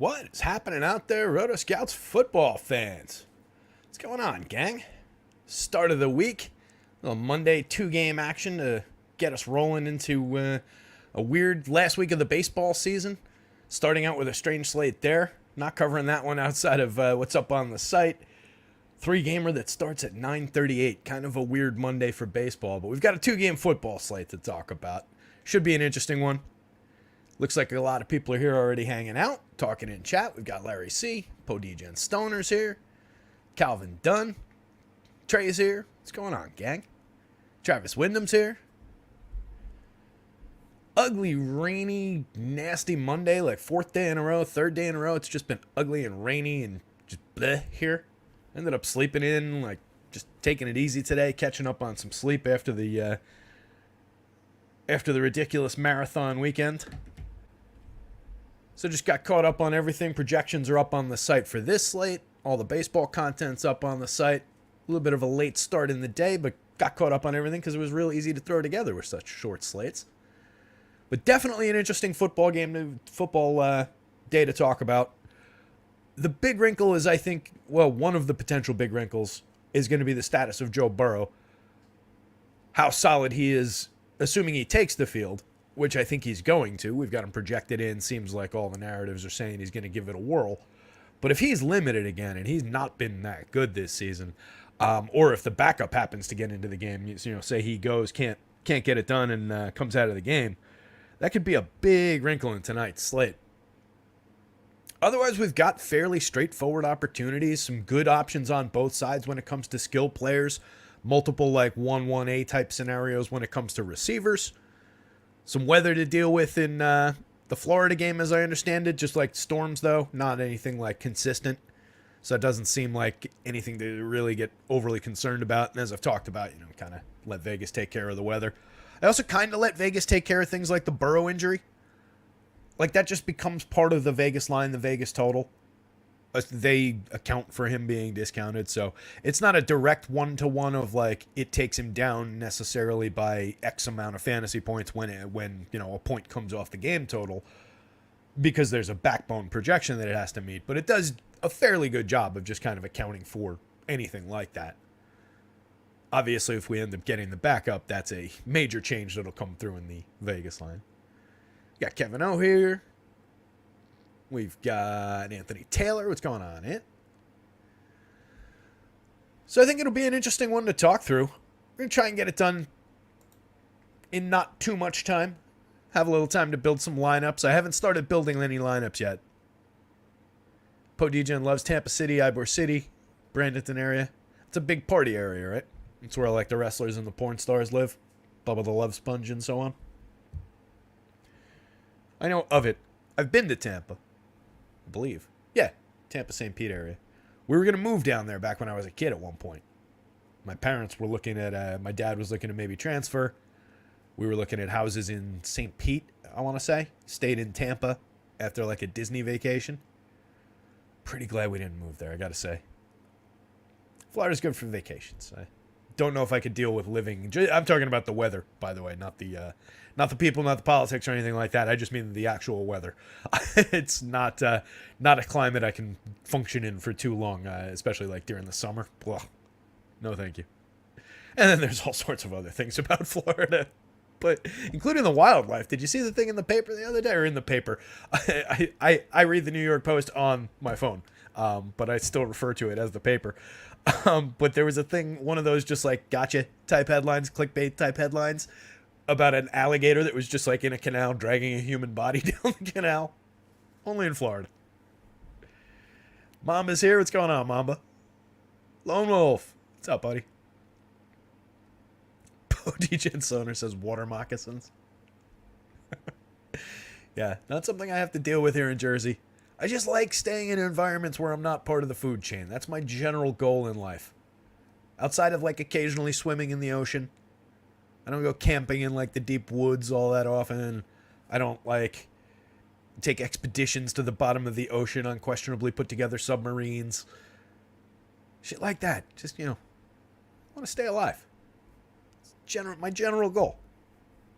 What is happening out there, Roto Scouts football fans? What's going on, gang? Start of the week, a little Monday two-game action to get us rolling into a weird last week of the baseball season. Starting out with a strange slate there. Not covering that one outside of what's up on the site. Three-gamer that starts at 9:38. Kind of a weird Monday for baseball, but we've got a two-game football slate to talk about. Should be an interesting one. Looks like a lot of people are here already hanging out, talking in chat. We've got Larry C, Podegen Stoner's here, Calvin Dunn, Trey's here. What's going on, gang? Travis Wyndham's here. Ugly, rainy, nasty Monday, like fourth day in a row, third day in a row. It's just been ugly and rainy and just bleh here. Ended up sleeping in, like just taking it easy today, catching up on some sleep after the ridiculous marathon weekend. So just got caught up on everything. Projections are up on the site for this slate. All the baseball content's up on the site. A little bit of a late start in the day, but got caught up on everything because it was real easy to throw together with such short slates. But definitely an interesting football day to talk about. The big wrinkle is, I think, one of the potential big wrinkles is going to be the status of Joe Burrow. How solid he is, assuming he takes the field, which I think he's going to. We've got him projected in. Seems like all the narratives are saying he's going to give it a whirl. But if he's limited again, and he's not been that good this season, or if the backup happens to get into the game, say he goes, can't get it done, and comes out of the game, that could be a big wrinkle in tonight's slate. Otherwise, we've got fairly straightforward opportunities, some good options on both sides when it comes to skill players, multiple like 1-1A type scenarios when it comes to receivers. Some weather to deal with in the Florida game, as I understand it, just like storms, though, not anything like consistent. So it doesn't seem like anything to really get overly concerned about. And as I've talked about, kind of let Vegas take care of the weather. I also kind of let Vegas take care of things like the Burrow injury. Like that just becomes part of the Vegas line, the Vegas total. They account for him being discounted, so it's not a direct one-to-one of like it takes him down necessarily by X amount of fantasy points when a point comes off the game total, because there's a backbone projection that it has to meet. But it does a fairly good job of just kind of accounting for anything like that. Obviously, if we end up getting the backup, that's a major change that'll come through in the Vegas line. Got Kevin O here. We've got Anthony Taylor. What's going on, Ant? So I think it'll be an interesting one to talk through. We're going to try and get it done in not too much time. Have a little time to build some lineups. I haven't started building any lineups yet. Podegen loves Tampa City, Ybor City, Bradenton area. It's a big party area, right? It's where like the wrestlers and the porn stars live. Bubba the Love Sponge and so on. I know of it. I've been to Tampa. I believe. Yeah, Tampa, St. Pete area. We were going to move down there back when I was a kid at one point. My parents were looking at, my dad was looking to maybe transfer. We were looking at houses in St. Pete, I want to say. Stayed in Tampa after like a Disney vacation. Pretty glad we didn't move there, I got to say. Florida's good for vacations. I don't know if I could deal with living. I'm talking about the weather, by the way, not the people, not the politics or anything like that. I just mean the actual weather. It's not a climate I can function in for too long, especially like during the summer. Blah. No, thank you. And then there's all sorts of other things about Florida, but including the wildlife. Did you see the thing in the paper the other day, or in the paper? I read the New York Post on my phone, but I still refer to it as the paper. But there was a thing, one of those just like gotcha type headlines, clickbait type headlines, about an alligator that was just like in a canal dragging a human body down the canal. Only in Florida. Mamba's here. What's going on, Mamba? Lone Wolf. What's up, buddy? Podegen Soner says water moccasins. Yeah, not something I have to deal with here in Jersey. I just like staying in environments where I'm not part of the food chain. That's my general goal in life. Outside of like occasionally swimming in the ocean. I don't go camping in like the deep woods all that often. I don't like take expeditions to the bottom of the ocean on questionably put together submarines. Shit like that. Just, I want to stay alive. It's my general goal.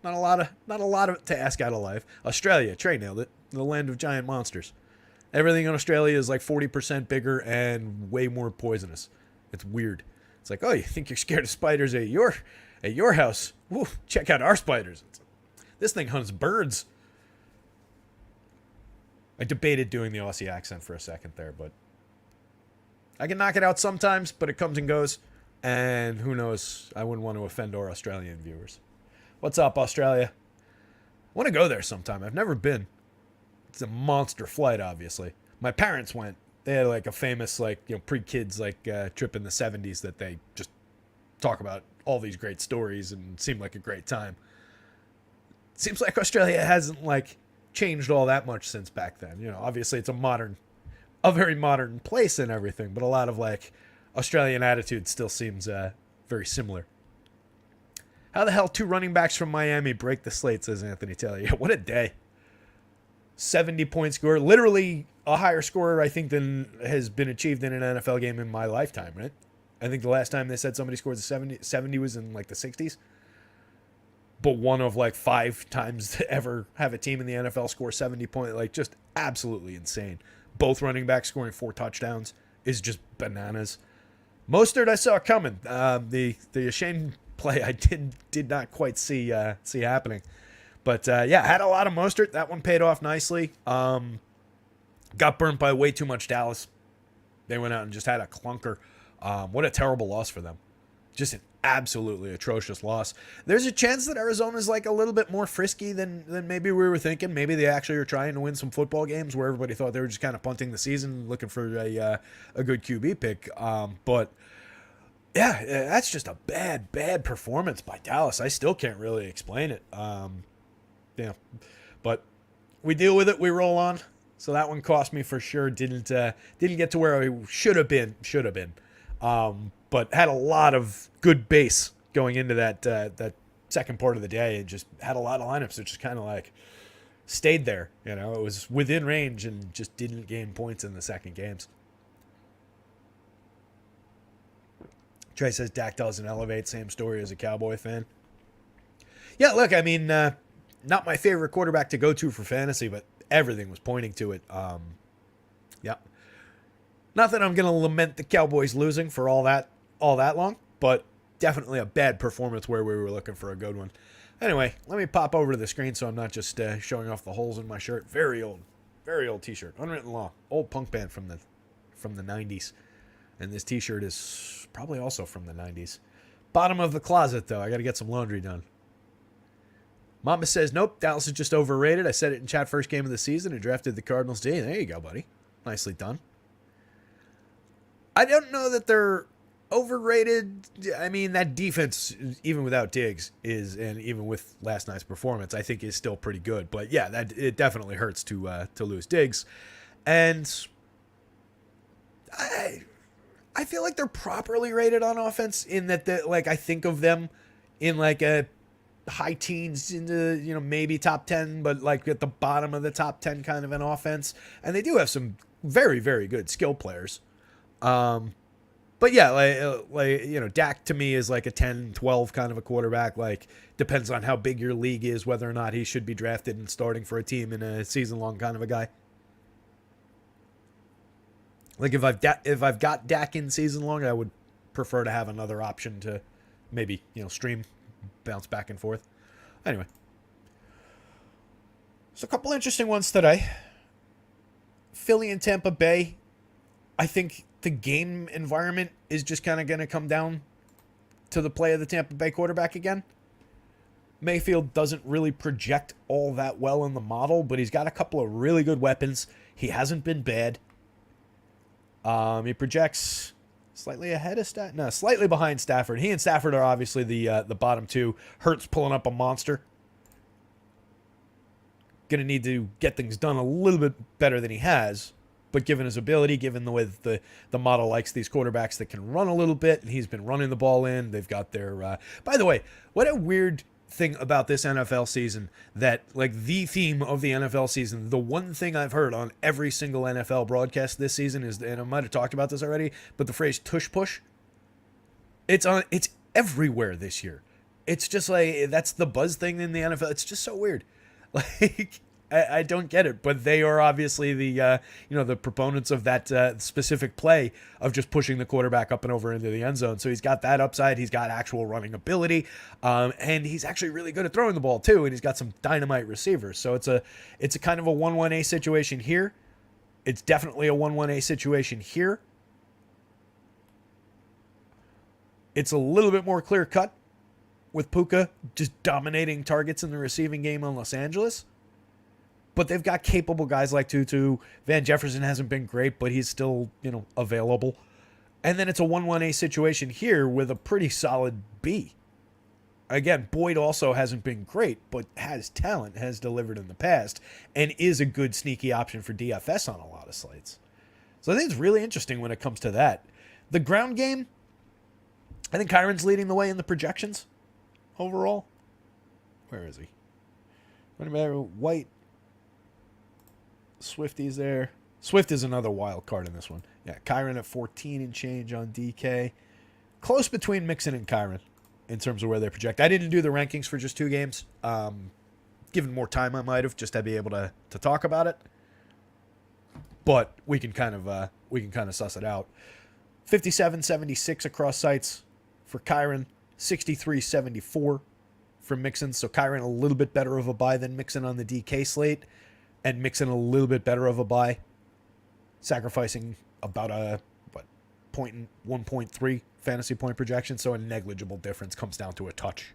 Not a lot of to ask out of life. Australia, Trey nailed it. The land of giant monsters. Everything in Australia is like 40% bigger and way more poisonous. It's weird. It's like, oh, you think you're scared of spiders at your house? Woo, check out our spiders. This thing hunts birds. I debated doing the Aussie accent for a second there, but I can knock it out sometimes, but it comes and goes. And who knows? I wouldn't want to offend our Australian viewers. What's up, Australia? I want to go there sometime. I've never been. It's a monster flight, obviously. My parents went. They had like a famous, like, you know, pre-kids like trip in the 70s that they just talk about all these great stories and seemed like a great time. It seems like Australia hasn't like changed all that much since back then. You know, obviously it's a very modern place and everything, but a lot of like Australian attitude still seems very similar. How the hell 2 running backs from Miami break the slate, says Anthony Taylor. Yeah, what a day. 70-point score. Literally a higher score, I think, than has been achieved in an NFL game in my lifetime, right? I think the last time they said somebody scored 70 was in like the 60s. But one of like 5 times to ever have a team in the NFL score 70 points. Like, just absolutely insane. Both running backs scoring 4 touchdowns is just bananas. Mostert I saw coming. The Shane play I did not quite see happening. But yeah, had a lot of Mostert. That one paid off nicely. Got burnt by way too much Dallas. They went out and just had a clunker. What a terrible loss for them. Just an absolutely atrocious loss. There's a chance that Arizona's like a little bit more frisky than maybe we were thinking. Maybe they actually are trying to win some football games where everybody thought they were just kind of punting the season, looking for a good QB pick. But yeah, that's just a bad performance by Dallas. I still can't really explain it. Yeah, but we deal with it. We roll on. So that one cost me for sure. Didn't get to where I should have been. But had a lot of good base going into that second part of the day, and just had a lot of lineups that just kind of like stayed there. You know, it was within range and just didn't gain points in the second games. Trey says Dak doesn't elevate. Same story as a Cowboy fan. Yeah, look, I mean, not my favorite quarterback to go to for fantasy, but everything was pointing to it. Yeah. Not that I'm going to lament the Cowboys losing for all that long, but definitely a bad performance where we were looking for a good one. Anyway, let me pop over to the screen so I'm not just showing off the holes in my shirt. Very old t-shirt. Unwritten Law. Old punk band from the 90s. And this t-shirt is probably also from the 90s. Bottom of the closet, though. I got to get some laundry done. Mama says, nope, Dallas is just overrated. I said it in chat first game of the season and drafted the Cardinals. There you go, buddy. Nicely done. I don't know that they're overrated. I mean, that defense, even without Diggs, and even with last night's performance, I think is still pretty good. But yeah, it definitely hurts to lose Diggs. And I feel like they're properly rated on offense in that I think of them in like a high teens into, you know, maybe top 10, but like at the bottom of the top 10 kind of an offense. And they do have some very, very good skill players. But yeah, like you know, Dak to me is like a 10, 12 kind of a quarterback. Like, depends on how big your league is, whether or not he should be drafted and starting for a team in a season-long kind of a guy. Like, if I've got Dak in season-long, I would prefer to have another option to maybe, you know, stream, bounce back and forth. Anyway. So a couple interesting ones today. Philly and Tampa Bay. I think the game environment is just kind of going to come down to the play of the Tampa Bay quarterback again. Mayfield doesn't really project all that well in the model, but he's got a couple of really good weapons. He hasn't been bad. He projects slightly behind Stafford. He and Stafford are obviously the bottom two. Hurts pulling up a monster. Going to need to get things done a little bit better than he has. But given his ability, given the way the model likes these quarterbacks that can run a little bit, and he's been running the ball in. They've got their... by the way, what a weird thing about this NFL season, that like the theme of the NFL season, the one thing I've heard on every single NFL broadcast this season is, and I might have talked about this already, but the phrase tush push. It's everywhere this year. It's just like, that's the buzz thing in the NFL. It's just so weird. Like, I don't get it, but they are obviously the proponents of that specific play of just pushing the quarterback up and over into the end zone. So he's got that upside. He's got actual running ability, and he's actually really good at throwing the ball too. And he's got some dynamite receivers. So it's a kind of a 1-1A situation here. It's definitely a 1-1A situation here. It's a little bit more clear cut with Puka just dominating targets in the receiving game on Los Angeles. But they've got capable guys like Tutu. Van Jefferson hasn't been great, but he's still, available. And then it's a 1-1A situation here with a pretty solid B. Again, Boyd also hasn't been great, but has talent, has delivered in the past, and is a good sneaky option for DFS on a lot of slates. So I think it's really interesting when it comes to that. The ground game, I think Kyron's leading the way in the projections overall. Where is he? White. Swifty's there. Swift is another wild card in this one. Yeah, Kyron at 14 and change on DK. Close between Mixon and Kyron in terms of where they project. I didn't do the rankings for just 2 games. Given more time, I might have just to be able to talk about it. But we can kind of suss it out. 57.76 across sites for Kyron. 63.74 for Mixon. So Kyron a little bit better of a buy than Mixon on the DK slate. And Mixon a little bit better of a buy, sacrificing about a 1.3 fantasy point projection, so a negligible difference, comes down to a touch.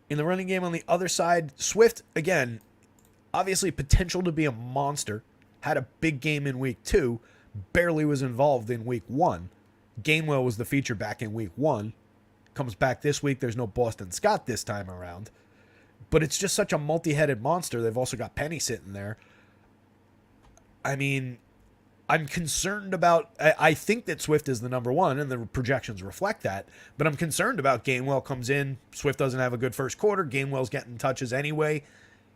In the running game on the other side, Swift, again, obviously potential to be a monster, had a big game in week 2, barely was involved in week 1. Gainwell was the feature back in week 1, comes back this week, there's no Boston Scott this time around. But it's just such a multi-headed monster. They've also got Penny sitting there. I mean, I'm concerned about... I think that Swift is the number 1, and the projections reflect that. But I'm concerned about Gainwell comes in. Swift doesn't have a good first quarter. Gainwell's getting touches anyway.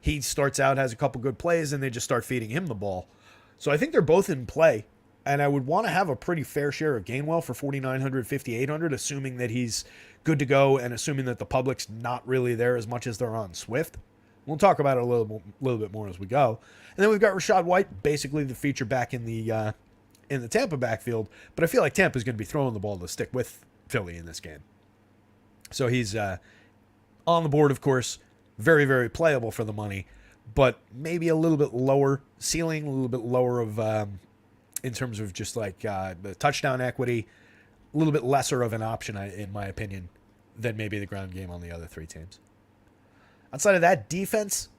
He starts out, has a couple good plays, and they just start feeding him the ball. So I think they're both in play. And I would want to have a pretty fair share of Gainwell for 4,900, 5,800, assuming that he's good to go and assuming that the public's not really there as much as they're on Swift. We'll talk about it a little bit more as we go. And then we've got Rachaad White, basically the feature back in the Tampa backfield. But I feel like Tampa's going to be throwing the ball to stick with Philly in this game. So he's on the board, of course, very, very playable for the money, but maybe a little bit lower ceiling, a little bit lower of... in terms of just like the touchdown equity, a little bit lesser of an option, in my opinion, than maybe the ground game on the other 3 teams. Outside of that, defense,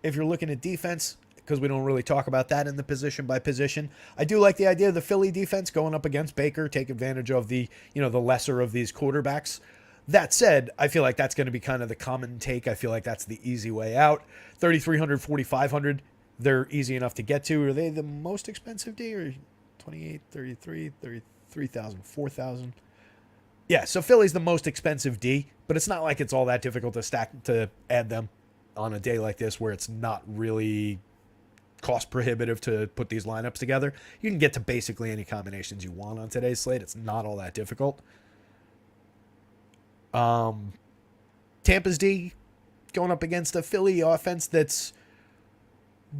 if you're looking at defense, because we don't really talk about that in the position by position, I do like the idea of the Philly defense going up against Baker, take advantage of the lesser of these quarterbacks. That said, I feel like that's going to be kind of the common take. I feel like that's the easy way out. 3,300, 4,500. They're easy enough to get to. Are they the most expensive D, or 28, 33, 33,000, 4,000? Yeah, so Philly's the most expensive D, but it's not like it's all that difficult to add them on a day like this where it's not really cost prohibitive to put these lineups together. You can get to basically any combinations you want on today's slate. It's not all that difficult. Tampa's D going up against a Philly offense that's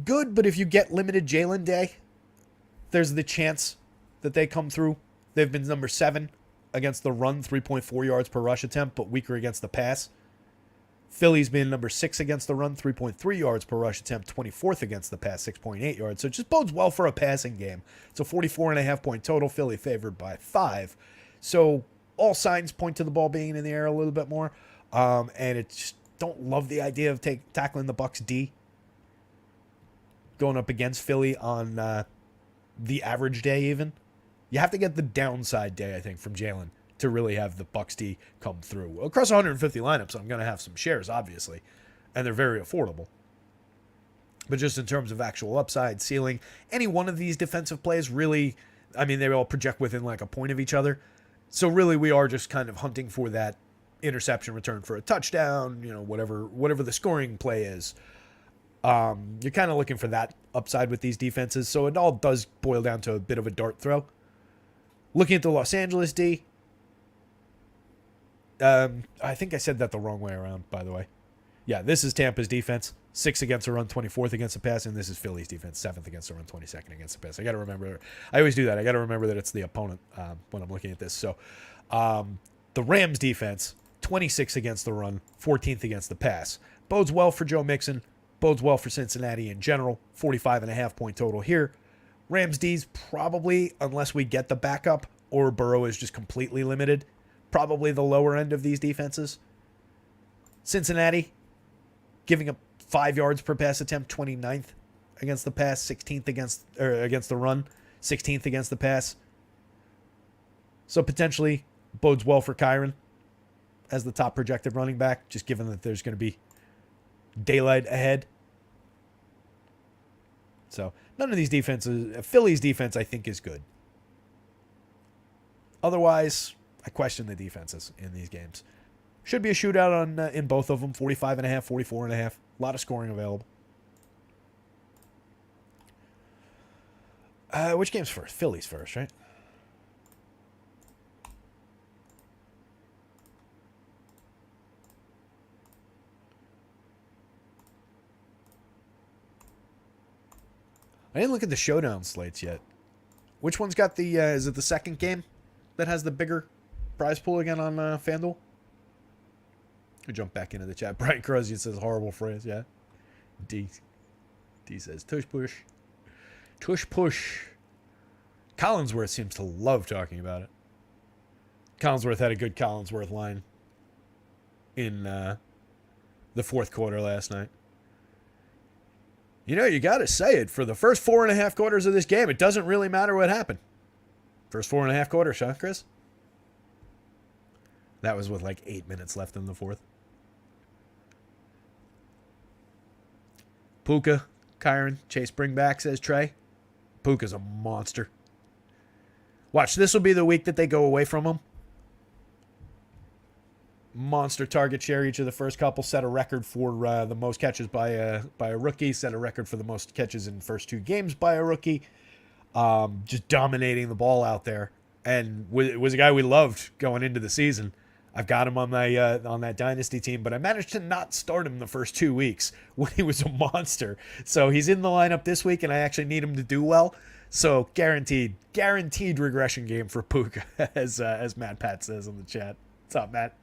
good, but if you get limited Jalen Day, there's the chance that they come through. They've been number 7 against the run, 3.4 yards per rush attempt, but weaker against the pass. Philly's been number 6 against the run, 3.3 yards per rush attempt, 24th against the pass, 6.8 yards. So it just bodes well for a passing game. It's a 44.5 point total. Philly favored by 5. So all signs point to the ball being in the air a little bit more. And it's don't love the idea of tackling the Bucs D going up against Philly on the average day even. You have to get the downside day, I think, from Jalen to really have the Bucs D come through. Well, across 150 lineups, I'm going to have some shares, obviously, and they're very affordable. But just in terms of actual upside, ceiling, any one of these defensive plays really, I mean, they all project within like a point of each other. So really, we are just kind of hunting for that interception return for a touchdown, whatever the scoring play is. You're kind of looking for that upside with these defenses. So it all does boil down to a bit of a dart throw. Looking at the Los Angeles D, I think I said that the wrong way around, by the way. Yeah, this is Tampa's defense, 6th against the run, 24th against the pass, and this is Philly's defense, 7th against the run, 22nd against the pass. I got to remember. I always do that. I got to remember that it's the opponent when I'm looking at this. So the Rams defense, 26th against the run, 14th against the pass. Bodes well for Joe Mixon. Bodes well for Cincinnati in general. 45.5 point total here. Rams D's probably, unless we get the backup or Burrow is just completely limited, probably the lower end of these defenses. Cincinnati, giving up 5 yards per pass attempt, 29th against the pass, 16th against the run, 16th against the pass. So potentially bodes well for Kyron as the top projected running back, just given that there's going to be daylight ahead. So none of these defenses, Philly's defense I think is good. Otherwise, I question the defenses in these games. Should be a shootout in both of them, 45.5, 44.5. A lot of scoring available. Which game's first? Philly's first, right? I didn't look at the showdown slates yet. Which one's got the, is it the second game that has the bigger prize pool again on FanDuel? We jump back into the chat. Brian Crozier says horrible phrase. Yeah. D says tush push. Tush push. Collinsworth seems to love talking about it. Collinsworth had a good Collinsworth line in the fourth quarter last night. You know, you got to say it. For the first 4.5 quarters of this game, it doesn't really matter what happened. First 4.5 quarters, huh, Chris? That was with like 8 minutes left in the fourth. Puka, Kyron, Chase bring back, says Trey. Puka's a monster. Watch, this will be the week that they go away from him. Monster target share each of the first couple. Set a record for the most catches by a rookie. Set a record for the most catches in first 2 games by a rookie. Just dominating the ball out there. And was a guy we loved going into the season. I've got him on my on that dynasty team, but I managed to not start him the first 2 weeks when he was a monster. So he's in the lineup this week, and I actually need him to do well. So guaranteed regression game for Puka, as Matt Pat says in the chat. What's up, Matt?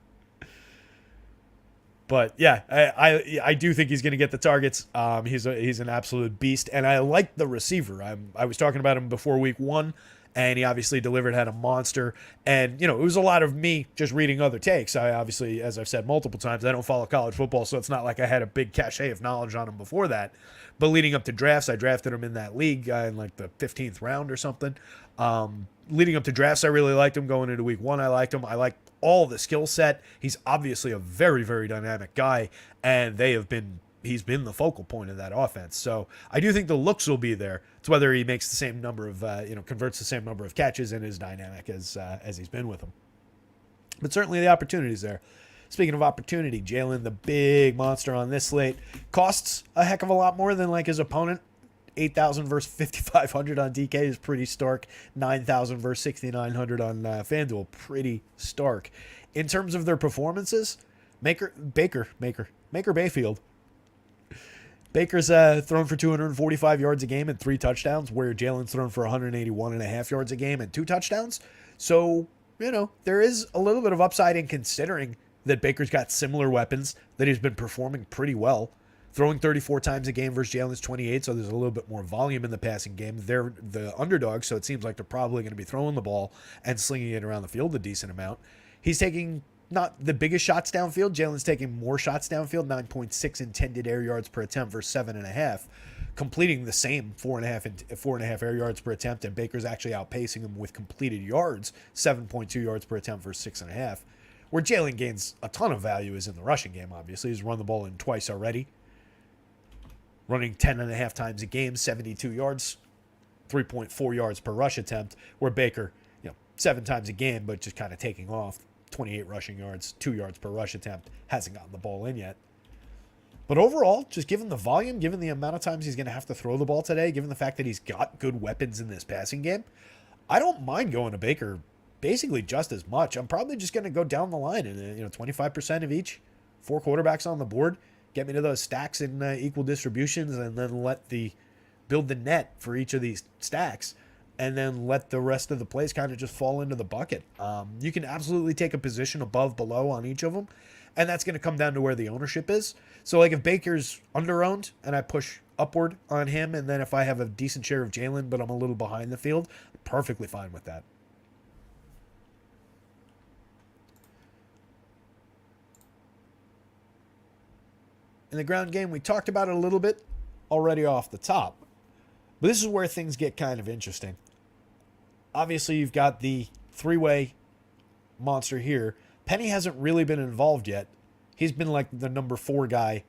But yeah, I do think he's going to get the targets. He's an absolute beast, and I like the receiver. I was talking about him before week 1. And he obviously delivered, had a monster. And, you know, it was a lot of me just reading other takes. I obviously, as I've said multiple times, I don't follow college football, so it's not like I had a big cachet of knowledge on him before that. But leading up to drafts, I drafted him in that league in like the 15th round or something. Leading up to drafts, I really liked him. Going into week 1, I liked him. I liked all the skill set. He's obviously a very, very dynamic guy, and he's been the focal point of that offense. So I do think the looks will be there. It's whether he makes the same number of, converts the same number of catches and is dynamic as he's been with them. But certainly the opportunity's there. Speaking of opportunity, Jalen, the big monster on this slate, costs a heck of a lot more than like his opponent. 8,000 versus 5,500 on DK is pretty stark. 9,000 versus 6,900 on FanDuel, pretty stark. In terms of their performances, Baker Mayfield. Baker's thrown for 245 yards a game and 3 touchdowns, where Jalen's thrown for 181.5 yards a game and 2 touchdowns. So, you know, there is a little bit of upside in considering that Baker's got similar weapons, that he's been performing pretty well. Throwing 34 times a game versus Jalen's 28, so there's a little bit more volume in the passing game. They're the underdog, so it seems like they're probably going to be throwing the ball and slinging it around the field a decent amount. He's taking not the biggest shots downfield. Jalen's taking more shots downfield, 9.6 intended air yards per attempt versus 7.5, completing the same 4.5 air yards per attempt, and Baker's actually outpacing him with completed yards, 7.2 yards per attempt versus 6.5. Where Jalen gains a ton of value is in the rushing game, obviously. He's run the ball in twice already. Running 10.5 times a game, 72 yards, 3.4 yards per rush attempt, where Baker, 7 times a game, but just kind of taking off. 28 rushing yards, 2 yards per rush attempt, hasn't gotten the ball in yet. But overall, just given the volume, given the amount of times he's going to have to throw the ball today, given the fact that he's got good weapons in this passing game, I don't mind going to Baker basically just as much. I'm probably just going to go down the line and 25% of each, 4 quarterbacks on the board. Get me to those stacks in equal distributions, and then build the net for each of these stacks, and then let the rest of the plays kind of just fall into the bucket. You can absolutely take a position above, below on each of them, and that's going to come down to where the ownership is. So like if Baker's under-owned and I push upward on him, and then if I have a decent share of Jalen but I'm a little behind the field, perfectly fine with that. In the ground game, we talked about it a little bit already off the top, but this is where things get kind of interesting. Obviously, you've got the three-way monster here. Penny hasn't really been involved yet. He's been like the number 4 guy,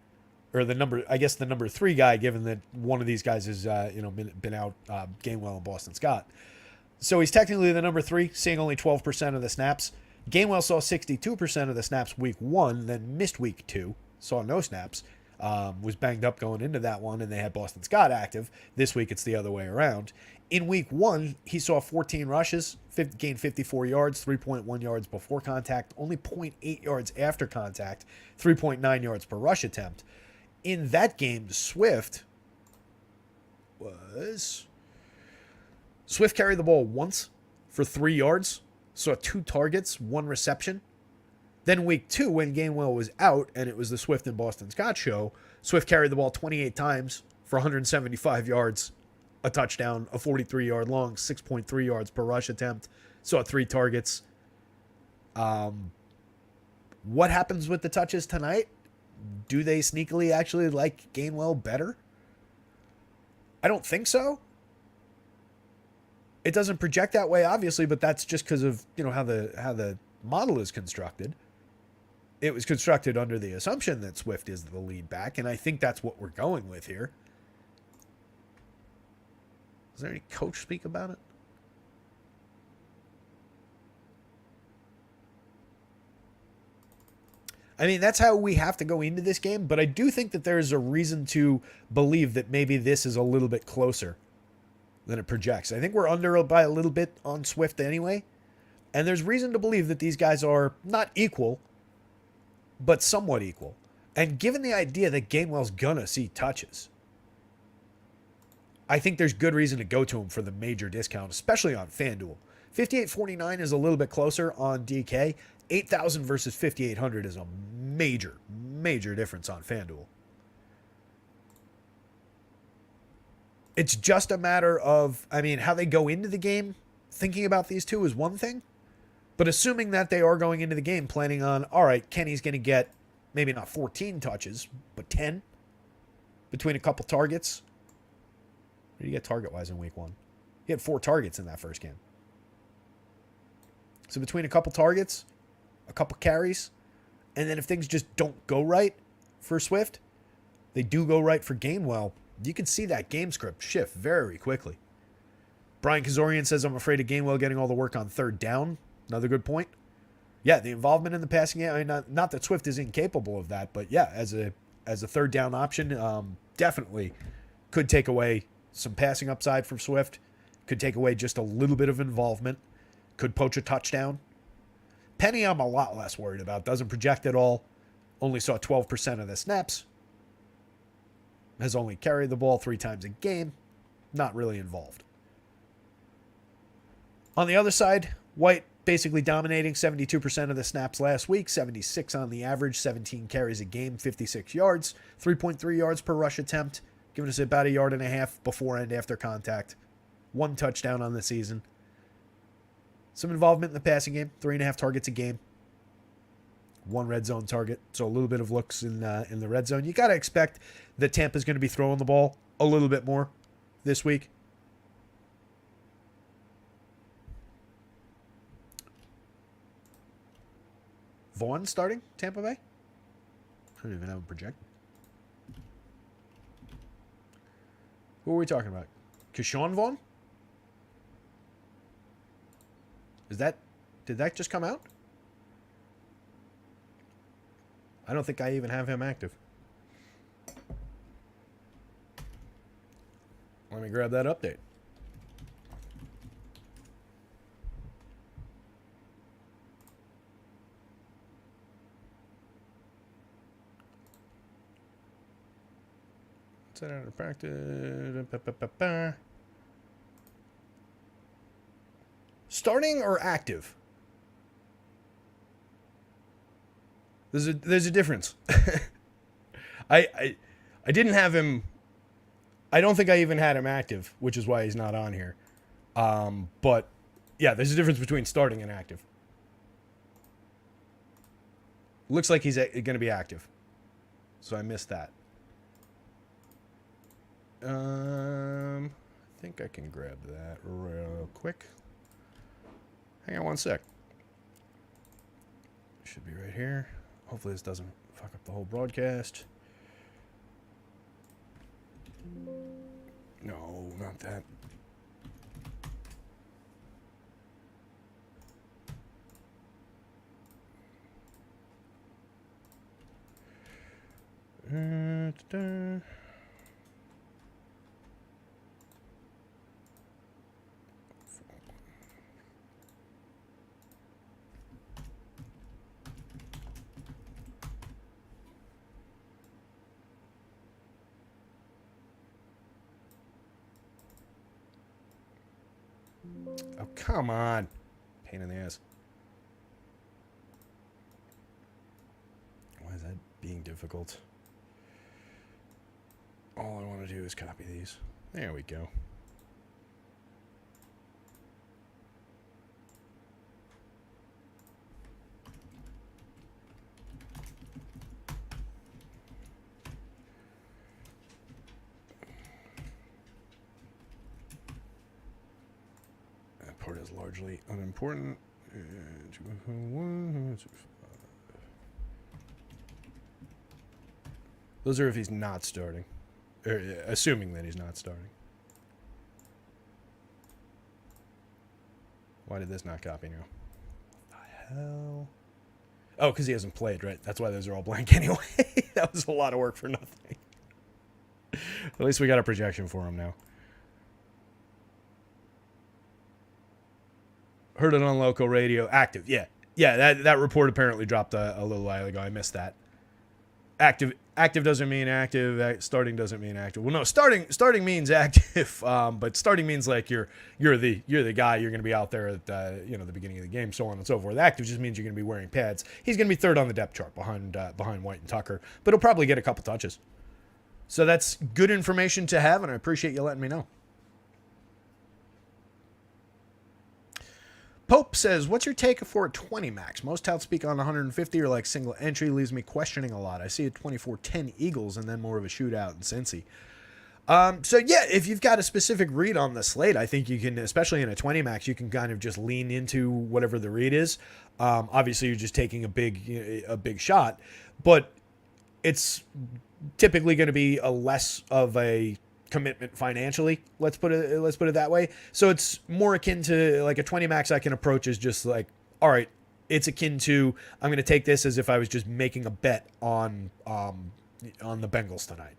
or the number 3 guy, given that one of these guys has been out, Gainwell and Boston Scott. So he's technically the number 3, seeing only 12% of the snaps. Gainwell saw 62% of the snaps week 1, then missed week 2, saw no snaps. Was banged up going into that one, and they had Boston Scott active. This week, it's the other way around. In week 1, he saw 14 rushes, gained 54 yards, 3.1 yards before contact, only 0.8 yards after contact, 3.9 yards per rush attempt. In that game, Swift carried the ball once for 3 yards, saw 2 targets, 1 reception. Then week 2, when Gainwell was out and it was the Swift and Boston Scott show, Swift carried the ball 28 times for 175 yards, a touchdown, a 43-yard long, 6.3 yards per rush attempt, saw 3 targets. What happens with the touches tonight? Do they sneakily actually like Gainwell better? I don't think so. It doesn't project that way, obviously, but that's just because of how the model is constructed. It was constructed under the assumption that Swift is the lead back, and I think that's what we're going with here. Is there any coach speak about it? I mean, that's how we have to go into this game, but I do think that there is a reason to believe that maybe this is a little bit closer than it projects. I think we're under by a little bit on Swift anyway, and there's reason to believe that these guys are not equal, but somewhat equal. And given the idea that Gainwell's gonna see touches, I think there's good reason to go to him for the major discount, especially on FanDuel. 58.49 is a little bit closer on DK. 8,000 versus 5,800 is a major, major difference on FanDuel. It's just a matter of, how they go into the game thinking about these two is one thing. But assuming that they are going into the game planning on, all right, Kenny's going to get maybe not 14 touches, but 10 between a couple targets. What did he get target-wise in week 1? He had 4 targets in that first game. So between a couple targets, a couple carries, and then if things just don't go right for Swift, they do go right for Gainwell, you can see that game script shift very quickly. Brian Kazorian says, I'm afraid of Gainwell getting all the work on third down. Another good point. Yeah, the involvement in the passing game, not that Swift is incapable of that, but yeah, as a third down option, definitely could take away some passing upside from Swift, could take away just a little bit of involvement, could poach a touchdown. Penny I'm a lot less worried about, doesn't project at all, only saw 12% of the snaps, has only carried the ball 3 times a game, not really involved. On the other side, White basically dominating 72% of the snaps last week, 76 on the average, 17 carries a game, 56 yards, 3.3 yards per rush attempt, giving us about 1.5 yards before and after contact, 1 touchdown on the season. Some involvement in the passing game, 3.5 targets a game, 1 red zone target, so a little bit of looks in the red zone. You got to expect that Tampa's going to be throwing the ball a little bit more this week. Vaughn starting Tampa Bay? I don't even have him projected. Who are we talking about? Keyshawn Vaughn? Did that just come out? I don't think I even have him active. Let me grab that update. Set out of practice. Starting or active? There's a difference. I didn't have him. I don't think I even had him active, which is why he's not on here. But yeah, there's a difference between starting and active. Looks like he's going to be active, so I missed that. I think I can grab that real quick. Hang on one sec. Should be right here. Hopefully this doesn't fuck up the whole broadcast. No, not that. Oh, come on. Pain in the ass. Why is that being difficult? All I want to do is copy these. There we go. That part is largely unimportant. Those are if he's not starting. Or, assuming that he's not starting. Why did this not copy now? What the hell? Oh, because he hasn't played, right? That's why those are all blank anyway. That was a lot of work for nothing. At least we got a projection for him now. Heard it on local radio. Active, yeah. Yeah, that report apparently dropped a little while ago. I missed that. Active doesn't mean active. Starting doesn't mean active. Well, no, starting means active. But starting means like you're the guy. You're going to be out there at the beginning of the game, so on and so forth. Active just means you're going to be wearing pads. He's going to be third on the depth chart behind White and Tucker, but he'll probably get a couple touches. So that's good information to have, and I appreciate you letting me know. Pope says, what's your take for a 20 max? Most touts speak on 150 or like single entry, leaves me questioning a lot. I see a 24-10 Eagles and then more of a shootout in Cincy. So yeah, if you've got a specific read on the slate, I think you can, especially in a 20 max, you can kind of just lean into whatever the read is. Obviously you're just taking a big shot, but it's typically going to be a less of a commitment financially, let's put it that way. So it's more akin to like a 20 max I can approach as just like, all right, it's akin to, I'm going to take this as if I was just making a bet on the Bengals tonight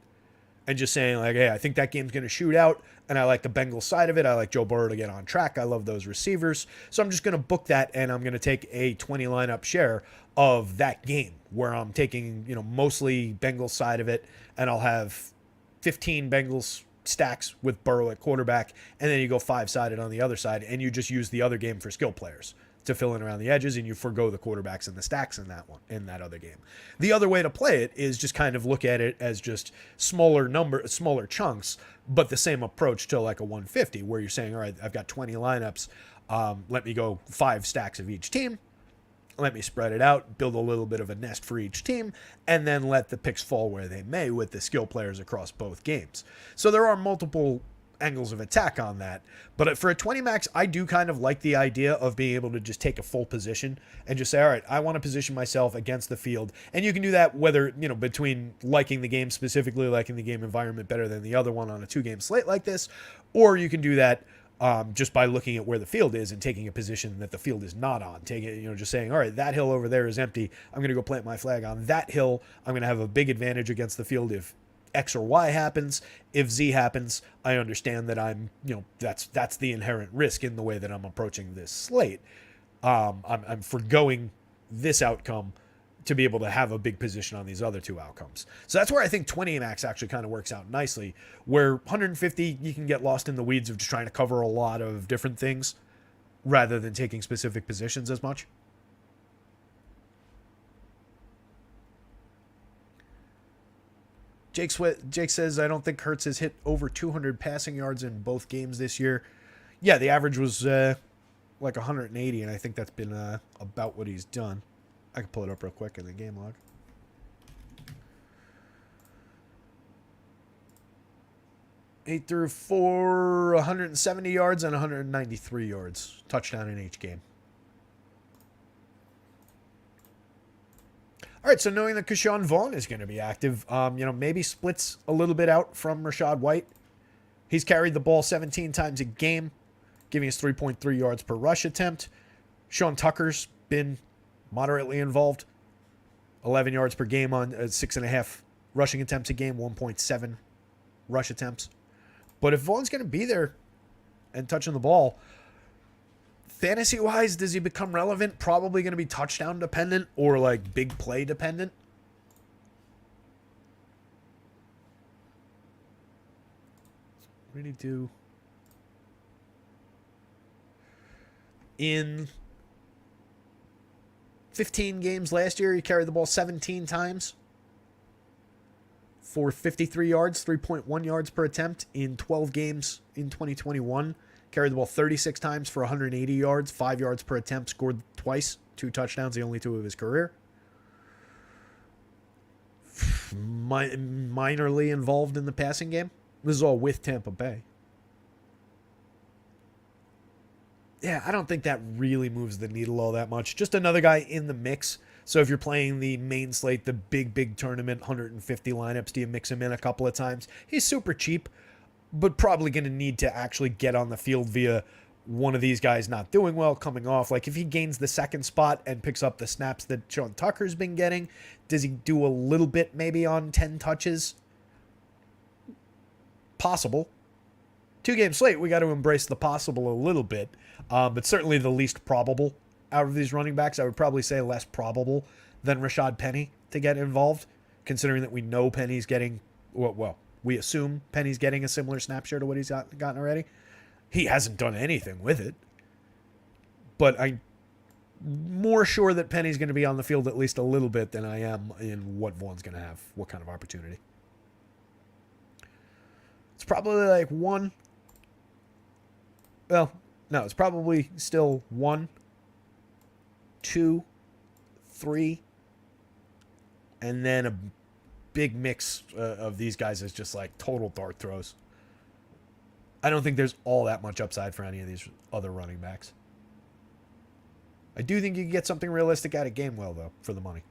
and just saying like, hey, I think that game's going to shoot out and I like the Bengals side of it. I like Joe Burrow to get on track. I love those receivers. So I'm just going to book that and I'm going to take a 20 lineup share of that game where I'm taking, mostly Bengals side of it, and I'll have 15 Bengals stacks with Burrow at quarterback, and then you go 5-sided on the other side, and you just use the other game for skill players to fill in around the edges, and you forgo the quarterbacks and the stacks in that other game. The other way to play it is just kind of look at it as just smaller chunks, but the same approach to like a 150, where you're saying, all right, I've got 20 lineups, let me go 5 stacks of each team. Let me spread it out, build a little bit of a nest for each team, and then let the picks fall where they may with the skill players across both games. So there are multiple angles of attack on that. But for a 20 max, I do kind of like the idea of being able to just take a full position and just say, all right, I want to position myself against the field. And you can do that whether, between liking the game, specifically liking the game environment better than the other one on a 2-game slate like this, or you can do that just by looking at where the field is and taking a position that the field is not on. Just saying, all right, that hill over there is empty. I'm going to go plant my flag on that hill. I'm going to have a big advantage against the field if X or Y happens. If Z happens, I understand that I'm, that's the inherent risk in the way that I'm approaching this slate. I'm forgoing this outcome to be able to have a big position on these other two outcomes. So that's where I think 20 max actually kind of works out nicely, where 150 you can get lost in the weeds of just trying to cover a lot of different things rather than taking specific positions as much. Jake says, I don't think Hurts has hit over 200 passing yards in both games this year. Yeah, the average was like 180, and I think that's been about what he's done. I can pull it up real quick in the game log. He threw for 170 yards and 193 yards. Touchdown in each game. All right, so knowing that Keyshawn Vaughn is going to be active, maybe splits a little bit out from Rachaad White. He's carried the ball 17 times a game, giving us 3.3 yards per rush attempt. Sean Tucker's been moderately involved. 11 yards per game on 6.5 rushing attempts a game, 1.7 rush attempts. But if Vaughn's going to be there and touching the ball, fantasy-wise, does he become relevant? Probably going to be touchdown dependent or like big play dependent. What did he do? In 15 games last year, he carried the ball 17 times for 53 yards, 3.1 yards per attempt. In 12 games in 2021, carried the ball 36 times for 180 yards, 5 yards per attempt, scored twice, 2 touchdowns, the only 2 of his career. Minorly involved in the passing game. This is all with Tampa Bay. Yeah, I don't think that really moves the needle all that much. Just another guy in the mix. So if you're playing the main slate, the big tournament, 150 lineups, do you mix him in a couple of times? He's super cheap, but probably going to need to actually get on the field via one of these guys not doing well, coming off. Like if he gains the second spot and picks up the snaps that Sean Tucker's been getting, does he do a little bit maybe on 10 touches? Possible. 2-game slate, we got to embrace the possible a little bit, but certainly the least probable out of these running backs. I would probably say less probable than Rashad Penny to get involved, considering that we know Penny's getting, we assume Penny's getting a similar snap share to what he's gotten already. He hasn't done anything with it, but I'm more sure that Penny's going to be on the field at least a little bit than I am in what Vaughn's going to have, what kind of opportunity. It's probably like it's probably still 1, 2, 3, and then a big mix of these guys is just like total dart throws. I don't think there's all that much upside for any of these other running backs. I do think you can get something realistic out of Gainwell, though, for the money.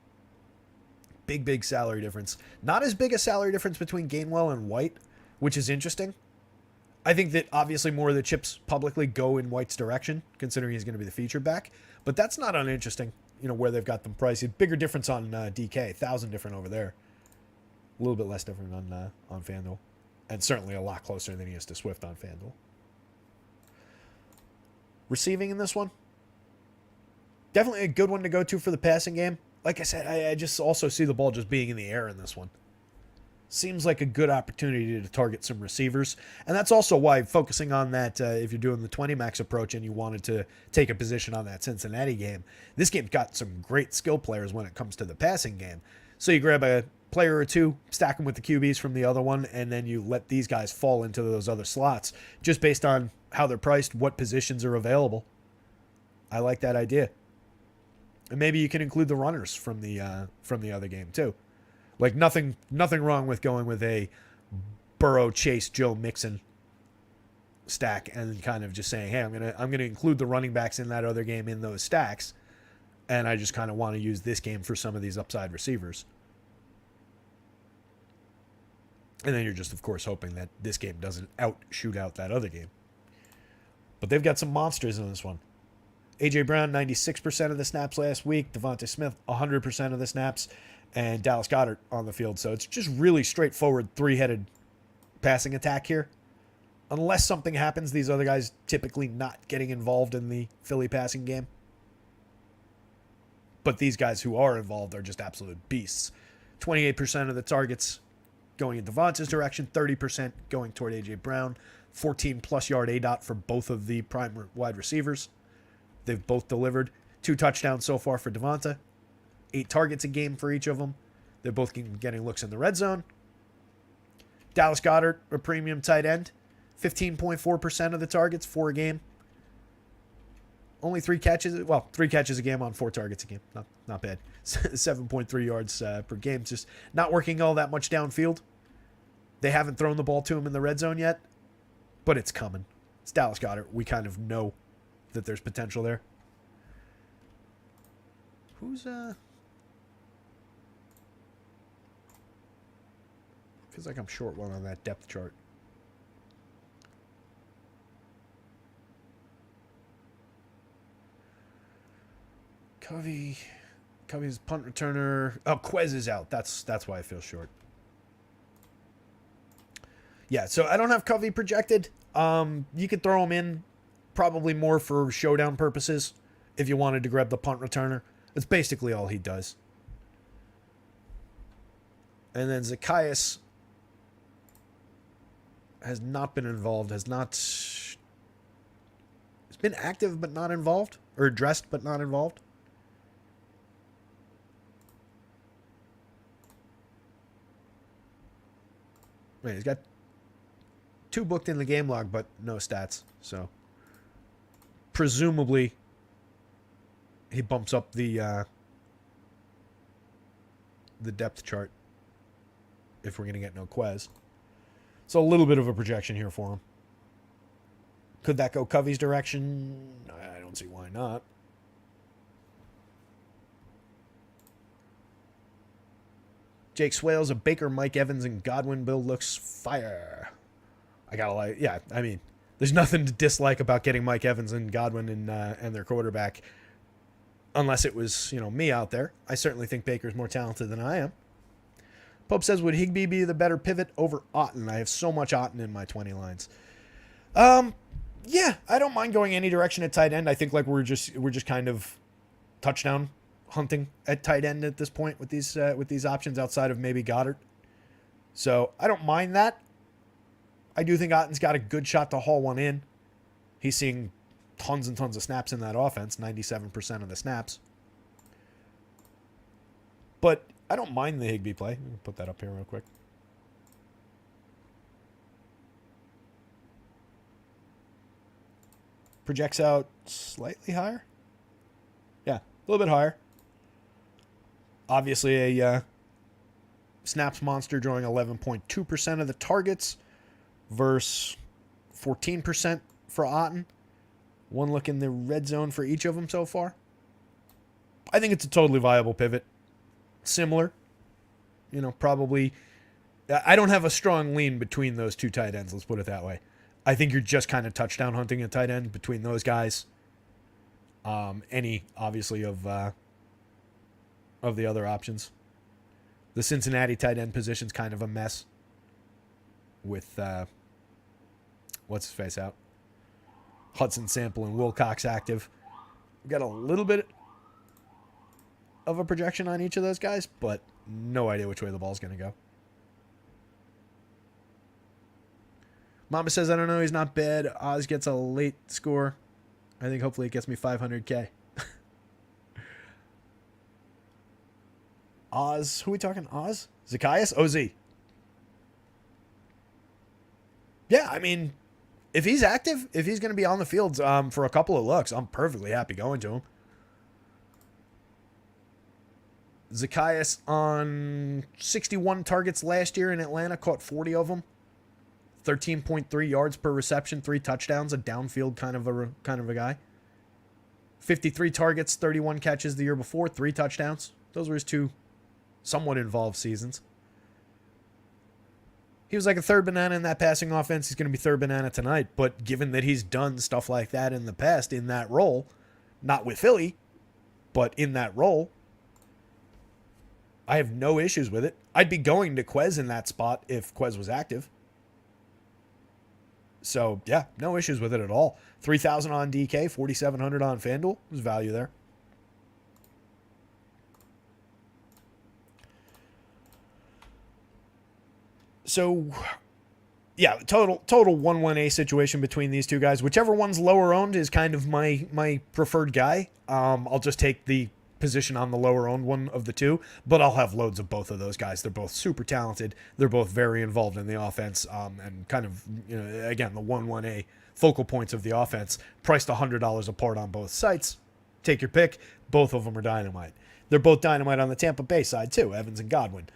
Big salary difference. Not as big a salary difference between Gainwell and White, which is interesting. I think that obviously more of the chips publicly go in White's direction, considering he's going to be the featured back. But that's not uninteresting, where they've got them priced. Bigger difference on DK, 1,000 different over there. A little bit less different on FanDuel. And certainly a lot closer than he is to Swift on FanDuel. Receiving in this one? Definitely a good one to go to for the passing game. Like I said, I just also see the ball just being in the air in this one. Seems like a good opportunity to target some receivers. And that's also why focusing on that, if you're doing the 20 max approach and you wanted to take a position on that Cincinnati game, this game's got some great skill players when it comes to the passing game. So you grab a player or two, stack them with the QBs from the other one, and then you let these guys fall into those other slots just based on how they're priced, what positions are available. I like that idea. And maybe you can include the runners from the other game too. Like nothing wrong with going with a Burrow, Chase, Joe Mixon stack and kind of just saying, hey, I'm gonna include the running backs in that other game in those stacks, and I just kind of want to use this game for some of these upside receivers. And then you're just, of course, hoping that this game doesn't shoot out that other game. But they've got some monsters in this one. A.J. Brown, 96% of the snaps last week. Devontae Smith, 100% of the snaps. And Dallas Goedert on the field. So it's just really straightforward three-headed passing attack here. Unless something happens, these other guys typically not getting involved in the Philly passing game. But these guys who are involved are just absolute beasts. 28% of the targets going in Devonta's direction, 30% going toward A.J. Brown, 14-plus yard ADOT for both of the prime wide receivers. They've both delivered 2 touchdowns so far for Devonta, 8 targets a game for each of them. They're both getting looks in the red zone. Dallas Goedert, a premium tight end, 15.4% of the targets, 4 a game. Only 3 catches. Well, 3 catches a game on 4 targets a game. Not bad. 7.3 yards per game. Just not working all that much downfield. They haven't thrown the ball to him in the red zone yet, but it's coming. It's Dallas Goedert. We kind of know that there's potential there. Who's feels like I'm short one on that depth chart. Covey's punt returner. Oh, Quez is out. That's why I feel short. Yeah, so I don't have Covey projected. You could throw him in probably more for showdown purposes if you wanted to grab the punt returner. That's basically all he does. And then Zacchaeus has not been involved, has been active but not involved, or dressed but not involved. Wait, he's got 2 booked in the game log, but no stats. So presumably he bumps up the depth chart if we're going to get no Quez. So a little bit of a projection here for him. Could that go Covey's direction? I don't see why not. Jake Swales, a Baker, Mike Evans, and Godwin build looks fire. I gotta like, yeah, I mean, there's nothing to dislike about getting Mike Evans and Godwin and their quarterback, unless it was, me out there. I certainly think Baker's more talented than I am. Pope says, would Higbee be the better pivot over Otten? I have so much Otten in my 20 lines. Yeah, I don't mind going any direction at tight end. I think like we're just kind of touchdown hunting at tight end at this point with these options outside of maybe Goddard. So I don't mind that. I do think Otten's got a good shot to haul one in. He's seeing tons and tons of snaps in that offense, 97% of the snaps. But I don't mind the Higbee play. Let me put that up here real quick. Projects out slightly higher. Yeah, a little bit higher. Obviously a snaps monster, drawing 11.2% of the targets versus 14% for Otten. One look in the red zone for each of them so far. I think it's a totally viable pivot. Similar. Probably. I don't have a strong lean between those 2 tight ends, let's put it that way. I think you're just kind of touchdown hunting a tight end between those guys. Any, obviously, of the other options. The Cincinnati tight end position's kind of a mess with, what's his face out? Hudson Sample and Wilcox active. We've got a little bit of a projection on each of those guys, but no idea which way the ball's going to go. Mama says, I don't know, he's not bad. Oz gets a late score. I think hopefully it gets me 500K. Oz, who are we talking? Oz? Zacchaeus? OZ. Yeah, I mean, if he's active, if he's going to be on the field for a couple of looks, I'm perfectly happy going to him. Zacchaeus on 61 targets last year in Atlanta, caught 40 of them. 13.3 yards per reception, 3 touchdowns, a downfield kind of a guy. 53 targets, 31 catches the year before, 3 touchdowns. Those were his 2 somewhat involved seasons. He was like a third banana in that passing offense. He's going to be third banana tonight, but given that he's done stuff like that in the past in that role, not with Philly, but in that role, I have no issues with it. I'd be going to Quez in that spot if Quez was active. So, yeah, no issues with it at all. 3,000 on DK, 4,700 on FanDuel. There's value there. So, yeah, total 1-1A situation between these two guys. Whichever one's lower owned is kind of my preferred guy. I'll just take the position on the lower owned one of the two, but I'll have loads of both of those guys. They're both super talented. They're both very involved in the offense, and kind of, again, the 1-1A focal points of the offense, priced $100 apart on both sites. Take your pick. Both of them are dynamite. They're both dynamite on the Tampa Bay side too, Evans and Godwin.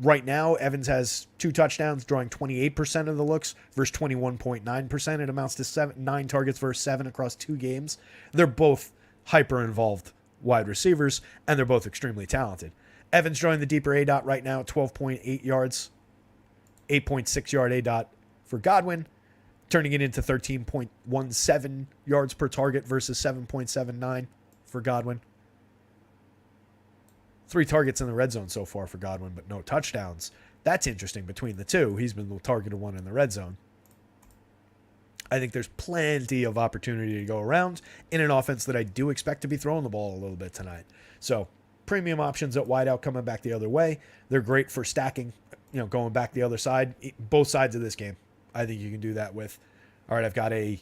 Right now, Evans has 2 touchdowns, drawing 28% of the looks versus 21.9%. It amounts to 9 targets versus 7 across 2 games. They're both hyper-involved wide receivers, and they're both extremely talented. Evans drawing the deeper A dot right now at 12.8 yards, 8.6 yard A dot for Godwin, turning it into 13.17 yards per target versus 7.79 for Godwin. 3 targets in the red zone so far for Godwin, but no touchdowns. That's interesting between the two. He's been the targeted one in the red zone. I think there's plenty of opportunity to go around in an offense that I do expect to be throwing the ball a little bit tonight. So premium options at wideout coming back the other way. They're great for stacking, going back the other side, both sides of this game. I think you can do that with, all right, I've got a